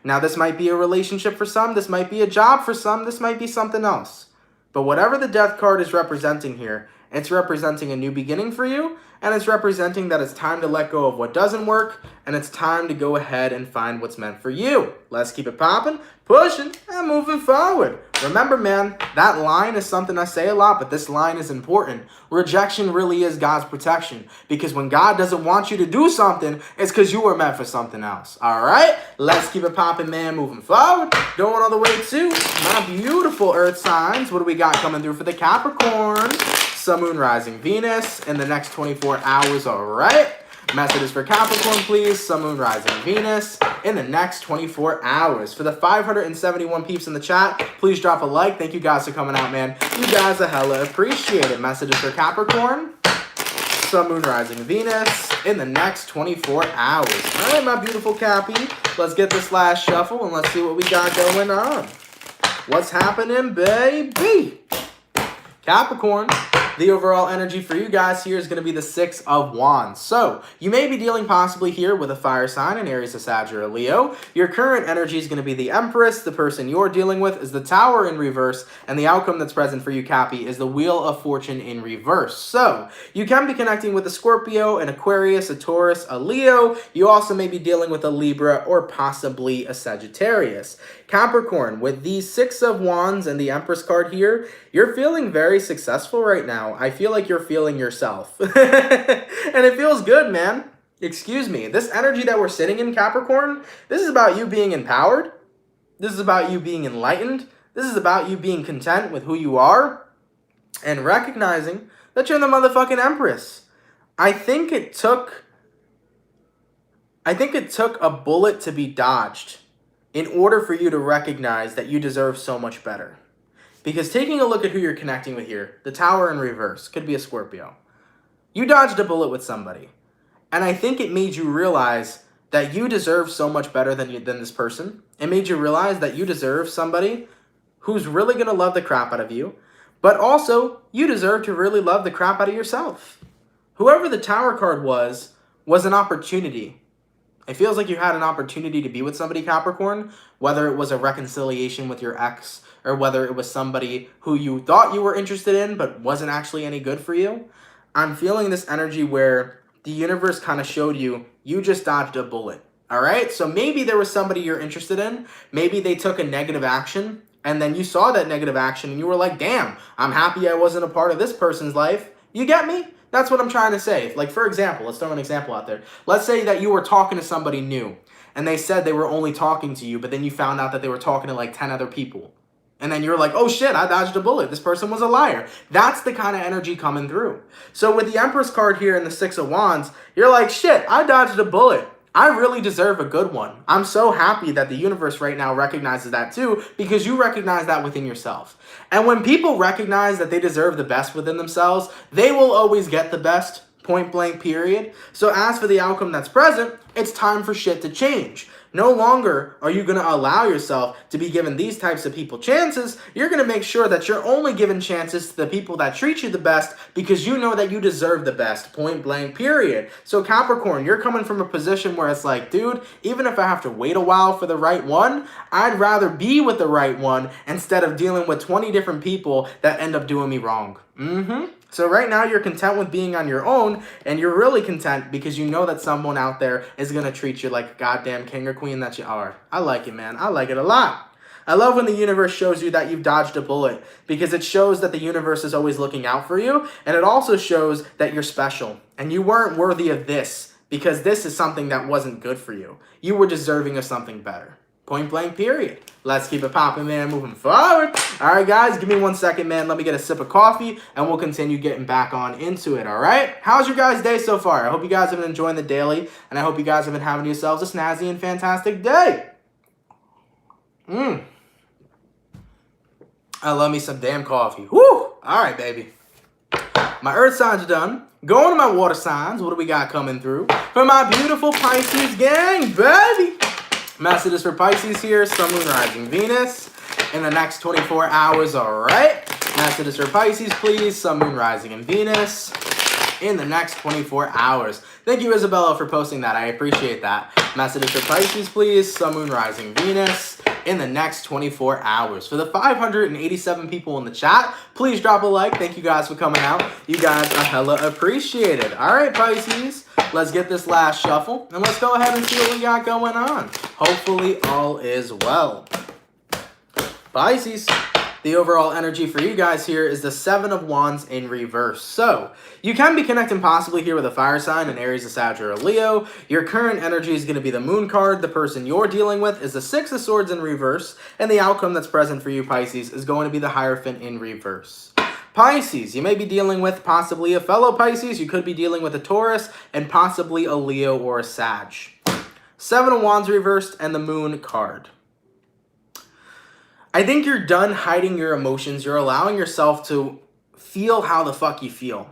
S1: Now, this might be a relationship for some. This might be a job for some. This might be something else. But whatever the death card is representing here, it's representing a new beginning for you, and it's representing that it's time to let go of what doesn't work, and it's time to go ahead and find what's meant for you. Let's keep it popping, pushing, and moving forward. Remember, man, that line is something I say a lot, but this line is important. Rejection really is God's protection, because when God doesn't want you to do something, it's because you were meant for something else. All right? Let's keep it popping, man, moving forward. Going all the way to my beautiful earth signs. What do we got coming through for the Capricorn? Sun, Moon, Rising, Venus in the next 24 hours, all right? Messages for Capricorn, please. Sun, Moon, Rising, Venus in the next 24 hours. For the 571 peeps in the chat, please drop a like. Thank you guys for coming out, man. You guys are hella appreciated. Messages for Capricorn, Sun, Moon, Rising, Venus in the next 24 hours. All right, my beautiful Cappy. Let's get this last shuffle and let's see what we got going on. What's happening, baby? Capricorn. The overall energy for you guys here is going to be the Six of Wands. So, you may be dealing possibly here with a fire sign, an Aries, a Sag, or a Leo. Your current energy is going to be the Empress. The person you're dealing with is the Tower in reverse. And the outcome that's present for you, Cappy, is the Wheel of Fortune in reverse. So, you can be connecting with a Scorpio, an Aquarius, a Taurus, a Leo. You also may be dealing with a Libra or possibly a Sagittarius. Capricorn, with the Six of Wands and the Empress card here, you're feeling very successful right now. I feel like you're feeling yourself. And it feels good, man. Excuse me. This energy that we're sitting in, Capricorn, this is about you being empowered. This is about you being enlightened. This is about you being content with who you are and recognizing that you're the motherfucking Empress. I think it took a bullet to be dodged in order for you to recognize that you deserve so much better. Because taking a look at who you're connecting with here, the Tower in reverse, could be a Scorpio. You dodged a bullet with somebody. And I think it made you realize that you deserve so much better than this person. It made you realize that you deserve somebody who's really going to love the crap out of you. But also, you deserve to really love the crap out of yourself. Whoever the Tower card was an opportunity. It feels like you had an opportunity to be with somebody, Capricorn, whether it was a reconciliation with your ex, or whether it was somebody who you thought you were interested in but wasn't actually any good for you. I'm feeling this energy where the universe kind of showed you, you just dodged a bullet, all right? So maybe there was somebody you're interested in. Maybe they took a negative action, and then you saw that negative action, and you were like, damn, I'm happy I wasn't a part of this person's life. You get me? That's what I'm trying to say. Like, for example, let's throw an example out there. Let's say that you were talking to somebody new, and they said they were only talking to you, but then you found out that they were talking to like 10 other people. And then you're like, oh shit, I dodged a bullet. This person was a liar. That's the kind of energy coming through. So with the Empress card here and the Six of Wands, you're like, shit, I dodged a bullet. I really deserve a good one. I'm so happy that the universe right now recognizes that too, because you recognize that within yourself. And when people recognize that they deserve the best within themselves, they will always get the best, point blank, period. So as for the outcome that's present, it's time for shit to change. No longer are you going to allow yourself to be given these types of people chances. You're going to make sure that you're only giving chances to the people that treat you the best because you know that you deserve the best, point blank, period. So Capricorn, you're coming from a position where it's like, dude, even if I have to wait a while for the right one, I'd rather be with the right one instead of dealing with 20 different people that end up doing me wrong. So right now you're content with being on your own, and you're really content because you know that someone out there is going to treat you like a goddamn king or queen that you are. I like it, man. I like it a lot. I love when the universe shows you that you've dodged a bullet because it shows that the universe is always looking out for you, and it also shows that you're special and you weren't worthy of this because this is something that wasn't good for you. You were deserving of something better. Point blank, period. Let's keep it popping, man, moving forward. All right, guys, give me 1 second, man. Let me get a sip of coffee, and we'll continue getting back on into it, all right? How's your guys' day so far? I hope you guys have been enjoying the daily, and I hope you guys have been having yourselves a snazzy and fantastic day. I love me some damn coffee. Woo! All right, baby. My earth signs are done. Going to my water signs. What do we got coming through? For my beautiful Pisces gang, baby. Messages for Pisces here. Sun, Moon, Rising, Venus. In the next 24 hours, all right? Messages for Pisces, please. Sun, Moon, Rising, and Venus. In the next 24 hours. Thank you, Isabella, for posting that. I appreciate that. Messages for Pisces, please. Sun, Moon, Rising, Venus. In the next 24 hours. For the 587 people in the chat, please drop a like. Thank you guys for coming out. You guys are hella appreciated. All right, Pisces, let's get this last shuffle, and let's go ahead and see what we got going on. Hopefully, all is well. Pisces, the overall energy for you guys here is the 7 of Wands in reverse. So, you can be connecting possibly here with a fire sign, an Aries, a Sag, or a Leo. Your current energy is going to be the Moon card. The person you're dealing with is the 6 of Swords in reverse. And the outcome that's present for you, Pisces, is going to be the Hierophant in reverse. Pisces, you may be dealing with possibly a fellow Pisces. You could be dealing with a Taurus and possibly a Leo or a Sag. 7 of Wands reversed and the Moon card. I think you're done hiding your emotions. You're allowing yourself to feel how the fuck you feel.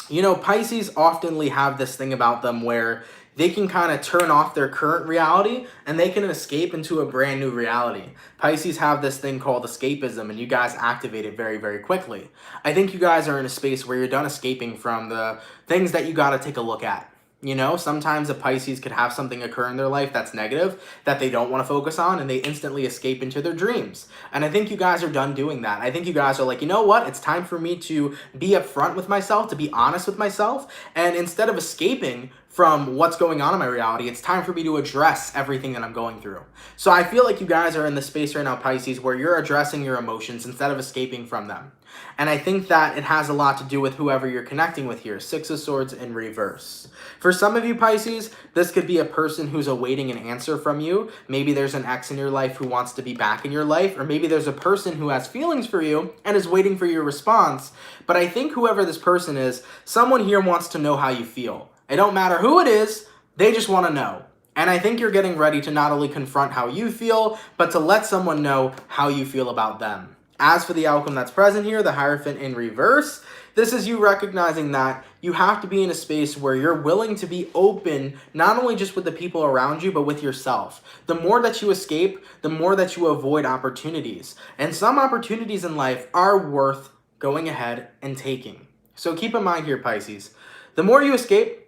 S1: You know, Pisces oftenly have this thing about them where they can kind of turn off their current reality and they can escape into a brand new reality. Pisces have this thing called escapism, and you guys activate it very, very quickly. I think you guys are in a space where you're done escaping from the things that you got to take a look at. You know, sometimes a Pisces could have something occur in their life that's negative that they don't want to focus on, and they instantly escape into their dreams. And I think you guys are done doing that. I think you guys are like, you know what? It's time for me to be upfront with myself, to be honest with myself. And instead of escaping from what's going on in my reality, it's time for me to address everything that I'm going through. So I feel like you guys are in the space right now, Pisces, where you're addressing your emotions instead of escaping from them. And I think that it has a lot to do with whoever you're connecting with here. 6 of Swords in reverse. For some of you, Pisces, this could be a person who's awaiting an answer from you. Maybe there's an ex in your life who wants to be back in your life, or maybe there's a person who has feelings for you and is waiting for your response. But I think whoever this person is, someone here wants to know how you feel. It don't matter who it is, they just want to know. And I think you're getting ready to not only confront how you feel, but to let someone know how you feel about them. As for the outcome that's present here, the Hierophant in reverse, this is you recognizing that you have to be in a space where you're willing to be open, not only just with the people around you, but with yourself. The more that you escape, the more that you avoid opportunities. And some opportunities in life are worth going ahead and taking. So keep in mind here, Pisces, the more you escape,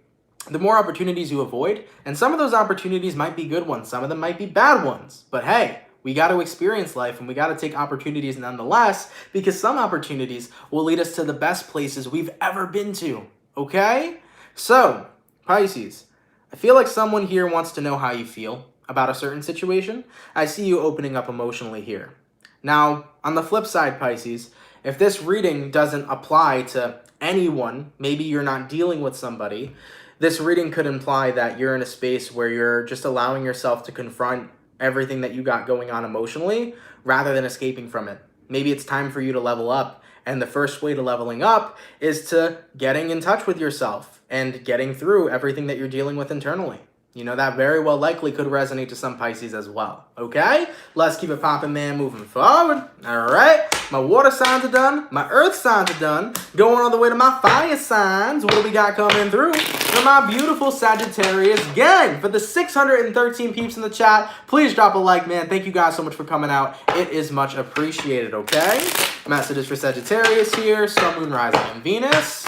S1: the more opportunities you avoid. And some of those opportunities might be good ones. Some of them might be bad ones. But hey, we got to experience life, and we got to take opportunities nonetheless, because some opportunities will lead us to the best places we've ever been to, okay? So, Pisces, I feel like someone here wants to know how you feel about a certain situation. I see you opening up emotionally here. Now, on the flip side, Pisces, if this reading doesn't apply to anyone, maybe you're not dealing with somebody, this reading could imply that you're in a space where you're just allowing yourself to confront everything that you got going on emotionally rather than escaping from it. Maybe it's time for you to level up, and the first way to leveling up is to getting in touch with yourself and getting through everything that you're dealing with internally. You know, that very well likely could resonate to some Pisces as well, okay? Let's keep it popping, man, moving forward. All right, my water signs are done. My earth signs are done. Going all the way to my fire signs. What do we got coming through? For my beautiful Sagittarius gang, for the 613 peeps in the chat, please drop a like, man. Thank you guys so much for coming out. It is much appreciated, okay? Messages for Sagittarius here. Sun, Moon, Rising, and Venus.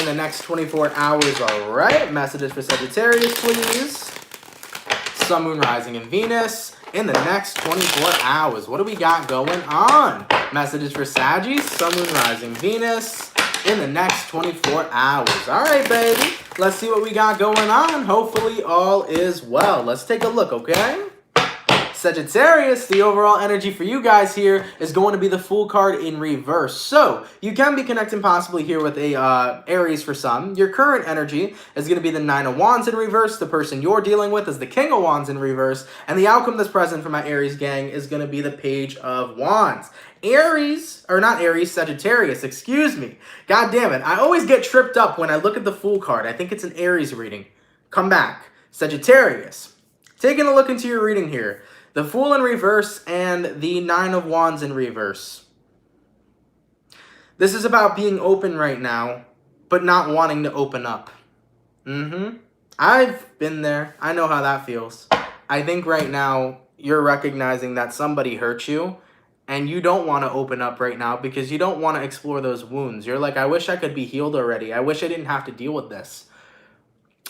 S1: In the next 24 hours, all right? Messages for Sagittarius, please. Sun, Moon, Rising, and Venus. In the next 24 hours, what do we got going on? Messages for Saggies, Sun, Moon, Rising, Venus. In the next 24 hours. All right, baby. Let's see what we got going on. Hopefully, all is well. Let's take a look, okay? Sagittarius, the overall energy for you guys here is going to be the Fool card in reverse. So you can be connecting possibly here with a Aries for some. Your current energy is going to be the Nine of Wands in reverse. The person you're dealing with is the King of Wands in reverse. And the outcome that's present for my Aries gang is going to be the Page of Wands. Sagittarius, excuse me. God damn it. I always get tripped up when I look at the Fool card. I think it's an Aries reading. Come back. Sagittarius. Taking a look into your reading here. The Fool in reverse and the Nine of Wands in reverse. This is about being open right now, but not wanting to open up. I've been there. I know how that feels. I think right now you're recognizing that somebody hurt you and you don't want to open up right now because you don't want to explore those wounds. You're like, I wish I could be healed already. I wish I didn't have to deal with this.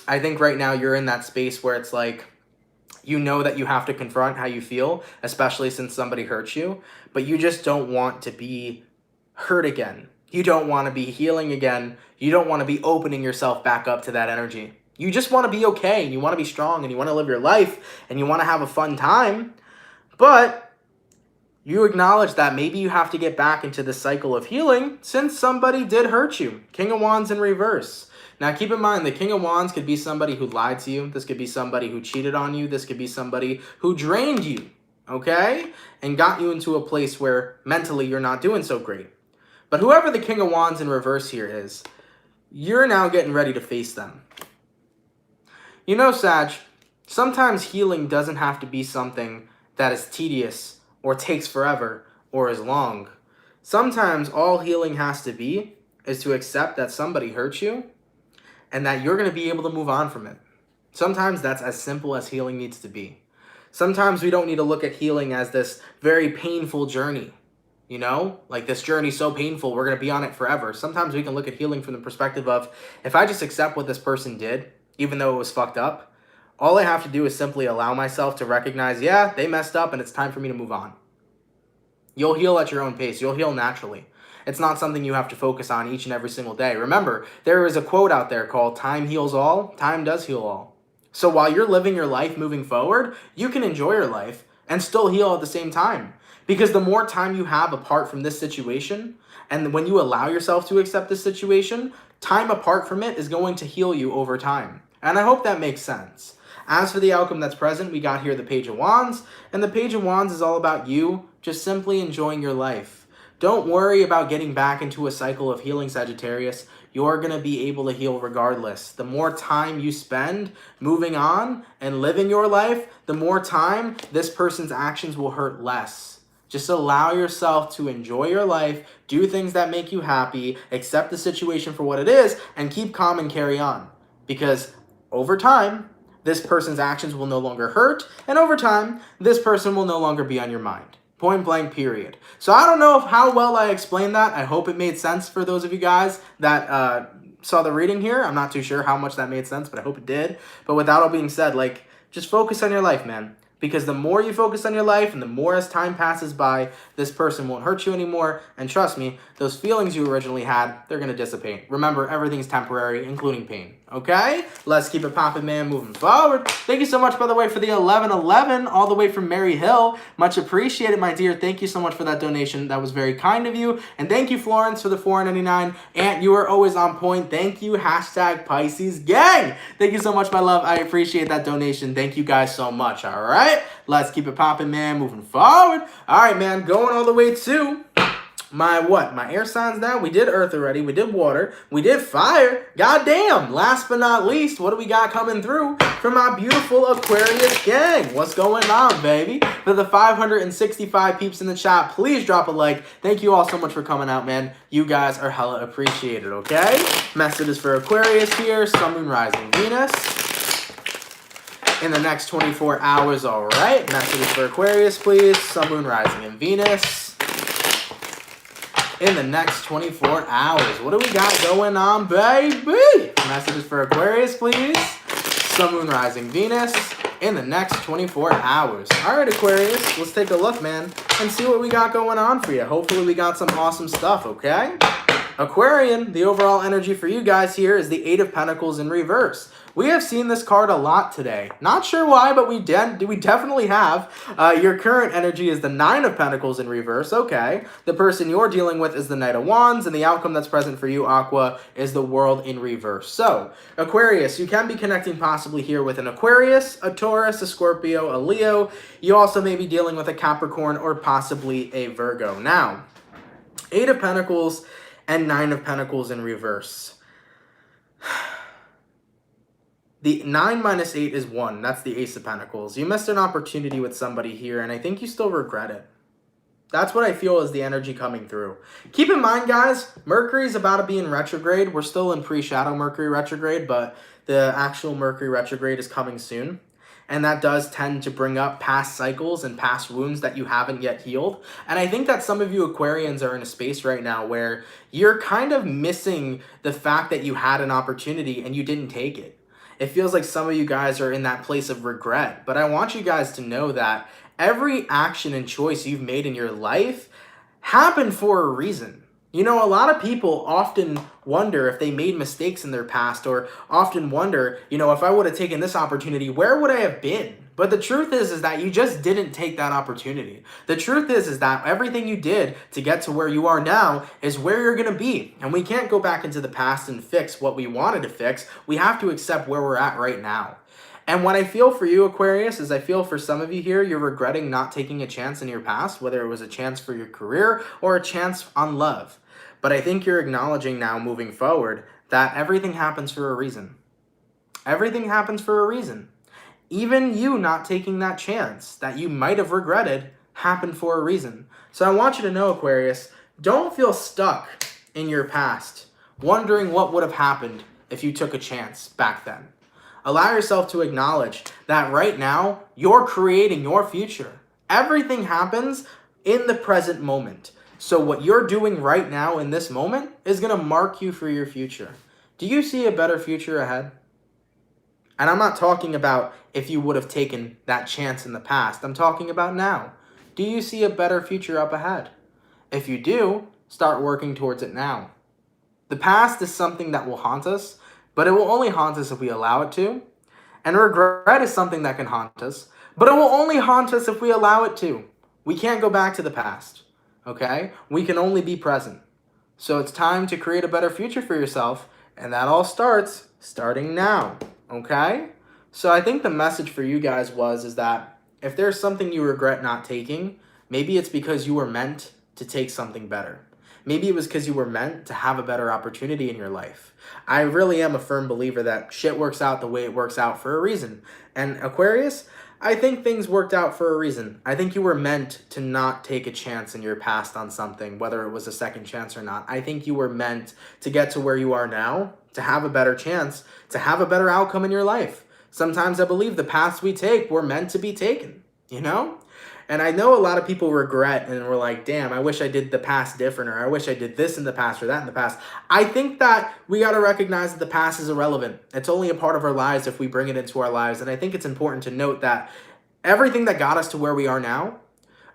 S1: I think right now you're in that space where it's like, you know that you have to confront how you feel, especially since somebody hurt you, but you just don't want to be hurt again. You don't want to be healing again. You don't want to be opening yourself back up to that energy. You just want to be okay, and you want to be strong, and you want to live your life, and you want to have a fun time, but you acknowledge that maybe you have to get back into the cycle of healing since somebody did hurt you. King of Wands in reverse. Now, keep in mind, the King of Wands could be somebody who lied to you. This could be somebody who cheated on you. This could be somebody who drained you, okay? And got you into a place where mentally you're not doing so great. But whoever the King of Wands in reverse here is, you're now getting ready to face them. You know, Sag, sometimes healing doesn't have to be something that is tedious or takes forever or is long. Sometimes all healing has to be is to accept that somebody hurt you and that you're going to be able to move on from it. Sometimes that's as simple as healing needs to be. Sometimes we don't need to look at healing as this very painful journey. You know, like this journey so painful, we're going to be on it forever. Sometimes we can look at healing from the perspective of, if I just accept what this person did, even though it was fucked up, all I have to do is simply allow myself to recognize, yeah, they messed up and it's time for me to move on. You'll heal at your own pace. You'll heal naturally. It's not something you have to focus on each and every single day. Remember, there is a quote out there called, time heals all, time does heal all. So while you're living your life moving forward, you can enjoy your life and still heal at the same time. Because the more time you have apart from this situation, and when you allow yourself to accept this situation, time apart from it is going to heal you over time. And I hope that makes sense. As for the outcome that's present, we got here the Page of Wands, and the Page of Wands is all about you just simply enjoying your life. Don't worry about getting back into a cycle of healing, Sagittarius. You're going to be able to heal regardless. The more time you spend moving on and living your life, the more time this person's actions will hurt less. Just allow yourself to enjoy your life, do things that make you happy, accept the situation for what it is, and keep calm and carry on. Because over time, this person's actions will no longer hurt, and over time, this person will no longer be on your mind. Point blank, period. So I don't know how well I explained that. I hope it made sense for those of you guys that saw the reading here. I'm not too sure how much that made sense, but I hope it did. But with that all being said, like, just focus on your life, man. Because the more you focus on your life and the more as time passes by, this person won't hurt you anymore. And trust me, those feelings you originally had, they're going to dissipate. Remember, everything's temporary, including pain. Okay? Let's keep it poppin', man, moving forward. Thank you so much, by the way, for the 1111, all the way from Mary Hill. Much appreciated, my dear. Thank you so much for that donation. That was very kind of you. And thank you, Florence, for the $4.99. And you are always on point. Thank you, hashtag Pisces gang. Thank you so much, my love. I appreciate that donation. Thank you guys so much, all right? Let's keep it popping, man, moving forward. All right, man, going all the way to my air signs now. We did earth already. We did water. We did fire. Goddamn. Last but not least, what do we got coming through from my beautiful Aquarius gang? What's going on, baby? For the 565 peeps in the chat, please drop a like. Thank you all so much for coming out, man. You guys are hella appreciated, okay? Messages for Aquarius here. Sun, Moon, Rising, Venus. In the next 24 hours, all right. Messages for Aquarius, please. Sun, Moon, Rising, and Venus. In the next 24 hours. What do we got going on, baby? Messages for Aquarius, please. Sun, Moon, Rising, Venus. In the next 24 hours. All right, Aquarius, let's take a look, man, and see what we got going on for you. Hopefully we got some awesome stuff, okay? Aquarian, the overall energy for you guys here is the Eight of Pentacles in reverse, We have seen this card a lot today. Not sure why, but we definitely have. Your current energy is the Nine of Pentacles in reverse. Okay. The person you're dealing with is the Knight of Wands, and the outcome that's present for you, Aqua, is the World in reverse. So, Aquarius, you can be connecting possibly here with an Aquarius, a Taurus, a Scorpio, a Leo. You also may be dealing with a Capricorn or possibly a Virgo. Now, Eight of Pentacles and Nine of Pentacles in reverse. The 9 minus 8 is 1. That's the Ace of Pentacles. You missed an opportunity with somebody here, and I think you still regret it. That's what I feel is the energy coming through. Keep in mind, guys, Mercury's about to be in retrograde. We're still in pre-shadow Mercury retrograde, but the actual Mercury retrograde is coming soon. And that does tend to bring up past cycles and past wounds that you haven't yet healed. And I think that some of you Aquarians are in a space right now where you're kind of missing the fact that you had an opportunity and you didn't take it. It feels like some of you guys are in that place of regret. But I want you guys to know that every action and choice you've made in your life happened for a reason. You know, a lot of people often wonder if they made mistakes in their past, or often wonder, you know, if I would have taken this opportunity, where would I have been? But the truth is that you just didn't take that opportunity. The truth is that everything you did to get to where you are now is where you're going to be. And we can't go back into the past and fix what we wanted to fix. We have to accept where we're at right now. And what I feel for you, Aquarius, is I feel for some of you here, you're regretting not taking a chance in your past, whether it was a chance for your career or a chance on love. But I think you're acknowledging now, moving forward, that everything happens for a reason. Everything happens for a reason. Even you not taking that chance that you might have regretted happened for a reason. So I want you to know, Aquarius, don't feel stuck in your past, wondering what would have happened if you took a chance back then. Allow yourself to acknowledge that right now, you're creating your future. Everything happens in the present moment. So what you're doing right now in this moment is going to mark you for your future. Do you see a better future ahead? And I'm not talking about if you would have taken that chance in the past. I'm talking about now. Do you see a better future up ahead? If you do, start working towards it now. The past is something that will haunt us, but it will only haunt us if we allow it to. And regret is something that can haunt us, but it will only haunt us if we allow it to. We can't go back to the past, okay? We can only be present. So it's time to create a better future for yourself, and that all starting now, okay? So I think the message for you guys is that if there's something you regret not taking, maybe it's because you were meant to take something better. Maybe it was because you were meant to have a better opportunity in your life. I really am a firm believer that shit works out the way it works out for a reason. And Aquarius, I think things worked out for a reason. I think you were meant to not take a chance in your past on something, whether it was a second chance or not. I think you were meant to get to where you are now, to have a better chance, to have a better outcome in your life. Sometimes I believe the paths we take were meant to be taken, you know? And I know a lot of people regret and we're like, damn, I wish I did the past different, or I wish I did this in the past or that in the past. I think that we got to recognize that the past is irrelevant. It's only a part of our lives if we bring it into our lives. And I think it's important to note that everything that got us to where we are now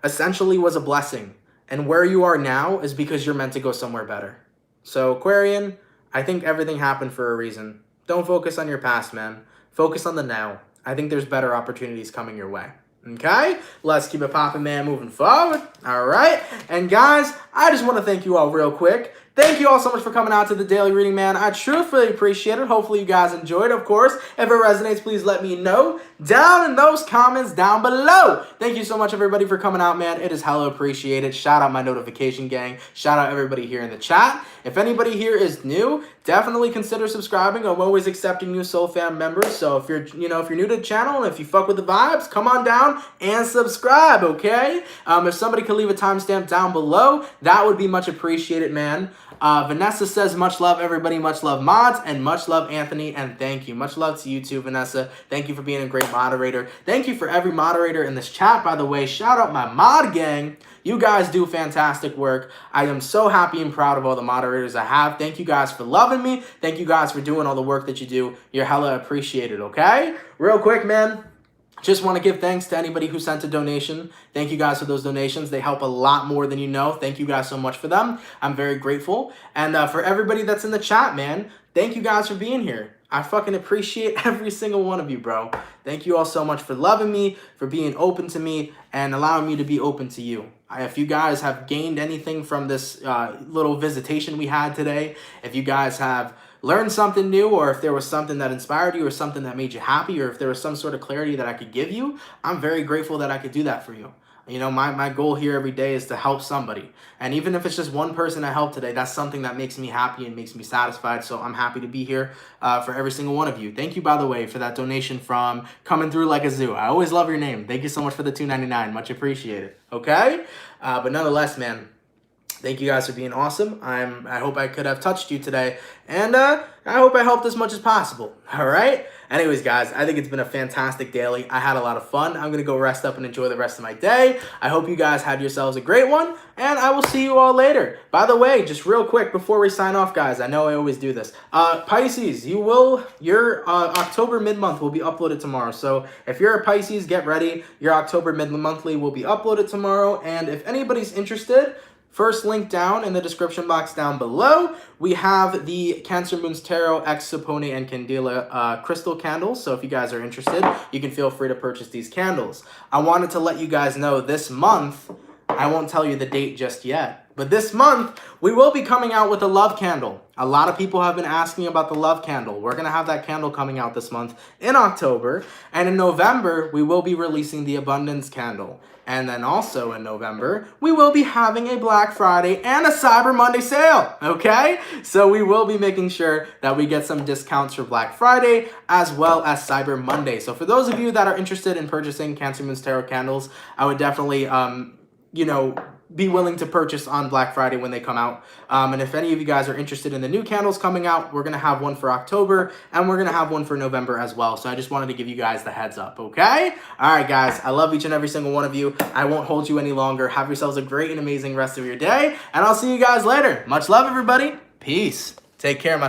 S1: essentially was a blessing. And where you are now is because you're meant to go somewhere better. So Aquarian, I think everything happened for a reason. Don't focus on your past, man. Focus on the now. I think there's better opportunities coming your way. Okay, let's keep it popping, man, moving forward. All right, and guys, I just want to thank you all real quick. Thank you all so much for coming out to the daily reading, man. I truthfully appreciate it. Hopefully you guys enjoyed. Of course, if it resonates, please let me know down in those comments down below. Thank you so much, everybody, for coming out, man. It is hella appreciated. Shout out my notification gang. Shout out everybody here in the chat. If anybody here is new, definitely consider subscribing. I'm always accepting new Soul Fam members. So if you're new to the channel and if you fuck with the vibes, come on down and subscribe, okay? If somebody could leave a timestamp down below, that would be much appreciated, man. Vanessa says, much love, everybody. Much love, mods, and much love, Anthony, and thank you. Much love to you too, Vanessa. Thank you for being a great moderator. Thank you for every moderator in this chat, by the way. Shout out my mod gang. You guys do fantastic work. I am so happy and proud of all the moderators I have. Thank you guys for loving me. Thank you guys for doing all the work that you do. You're hella appreciated, okay? Real quick, man. Just want to give thanks to anybody who sent a donation. Thank you guys for those donations. They help a lot more than you know. Thank you guys so much for them. I'm very grateful. And for everybody that's in the chat, man, thank you guys for being here. I fucking appreciate every single one of you, bro. Thank you all so much for loving me, for being open to me, and allowing me to be open to you. If you guys have gained anything from this little visitation we had today, if you guys have learned something new, or if there was something that inspired you or something that made you happy, or if there was some sort of clarity that I could give you, I'm very grateful that I could do that for you. You know, my goal here every day is to help somebody. And even if it's just one person I help today, that's something that makes me happy and makes me satisfied. So I'm happy to be here for every single one of you. Thank you, by the way, for that donation from Coming Through Like a Zoo. I always love your name. Thank you so much for the $2.99. Much appreciated. Okay? But nonetheless, man, thank you guys for being awesome. I hope I could have touched you today. And I hope I helped as much as possible. All right? Anyways, guys, I think it's been a fantastic daily. I had a lot of fun. I'm going to go rest up and enjoy the rest of my day. I hope you guys had yourselves a great one. And I will see you all later. By the way, just real quick before we sign off, guys, I know I always do this. Pisces, your October mid-month will be uploaded tomorrow. So if you're a Pisces, get ready. Your October mid-monthly will be uploaded tomorrow. And if anybody's interested, first link down in the description box down below, we have the CancerMoonsTarot X Saponi and Candela crystal candles. So if you guys are interested, you can feel free to purchase these candles. I wanted to let you guys know this month, I won't tell you the date just yet, but this month, we will be coming out with a love candle. A lot of people have been asking about the love candle. We're going to have that candle coming out this month in October. And in November, we will be releasing the abundance candle. And then also in November, we will be having a Black Friday and a Cyber Monday sale, okay? So we will be making sure that we get some discounts for Black Friday as well as Cyber Monday. So for those of you that are interested in purchasing CancerMoonsTarot candles, I would definitely, be willing to purchase on Black Friday when they come out. And if any of you guys are interested in the new candles coming out, we're going to have one for October and we're going to have one for November as well. So I just wanted to give you guys the heads up, okay? All right, guys, I love each and every single one of you. I won't hold you any longer. Have yourselves a great and amazing rest of your day, and I'll see you guys later. Much love, everybody. Peace. Take care, my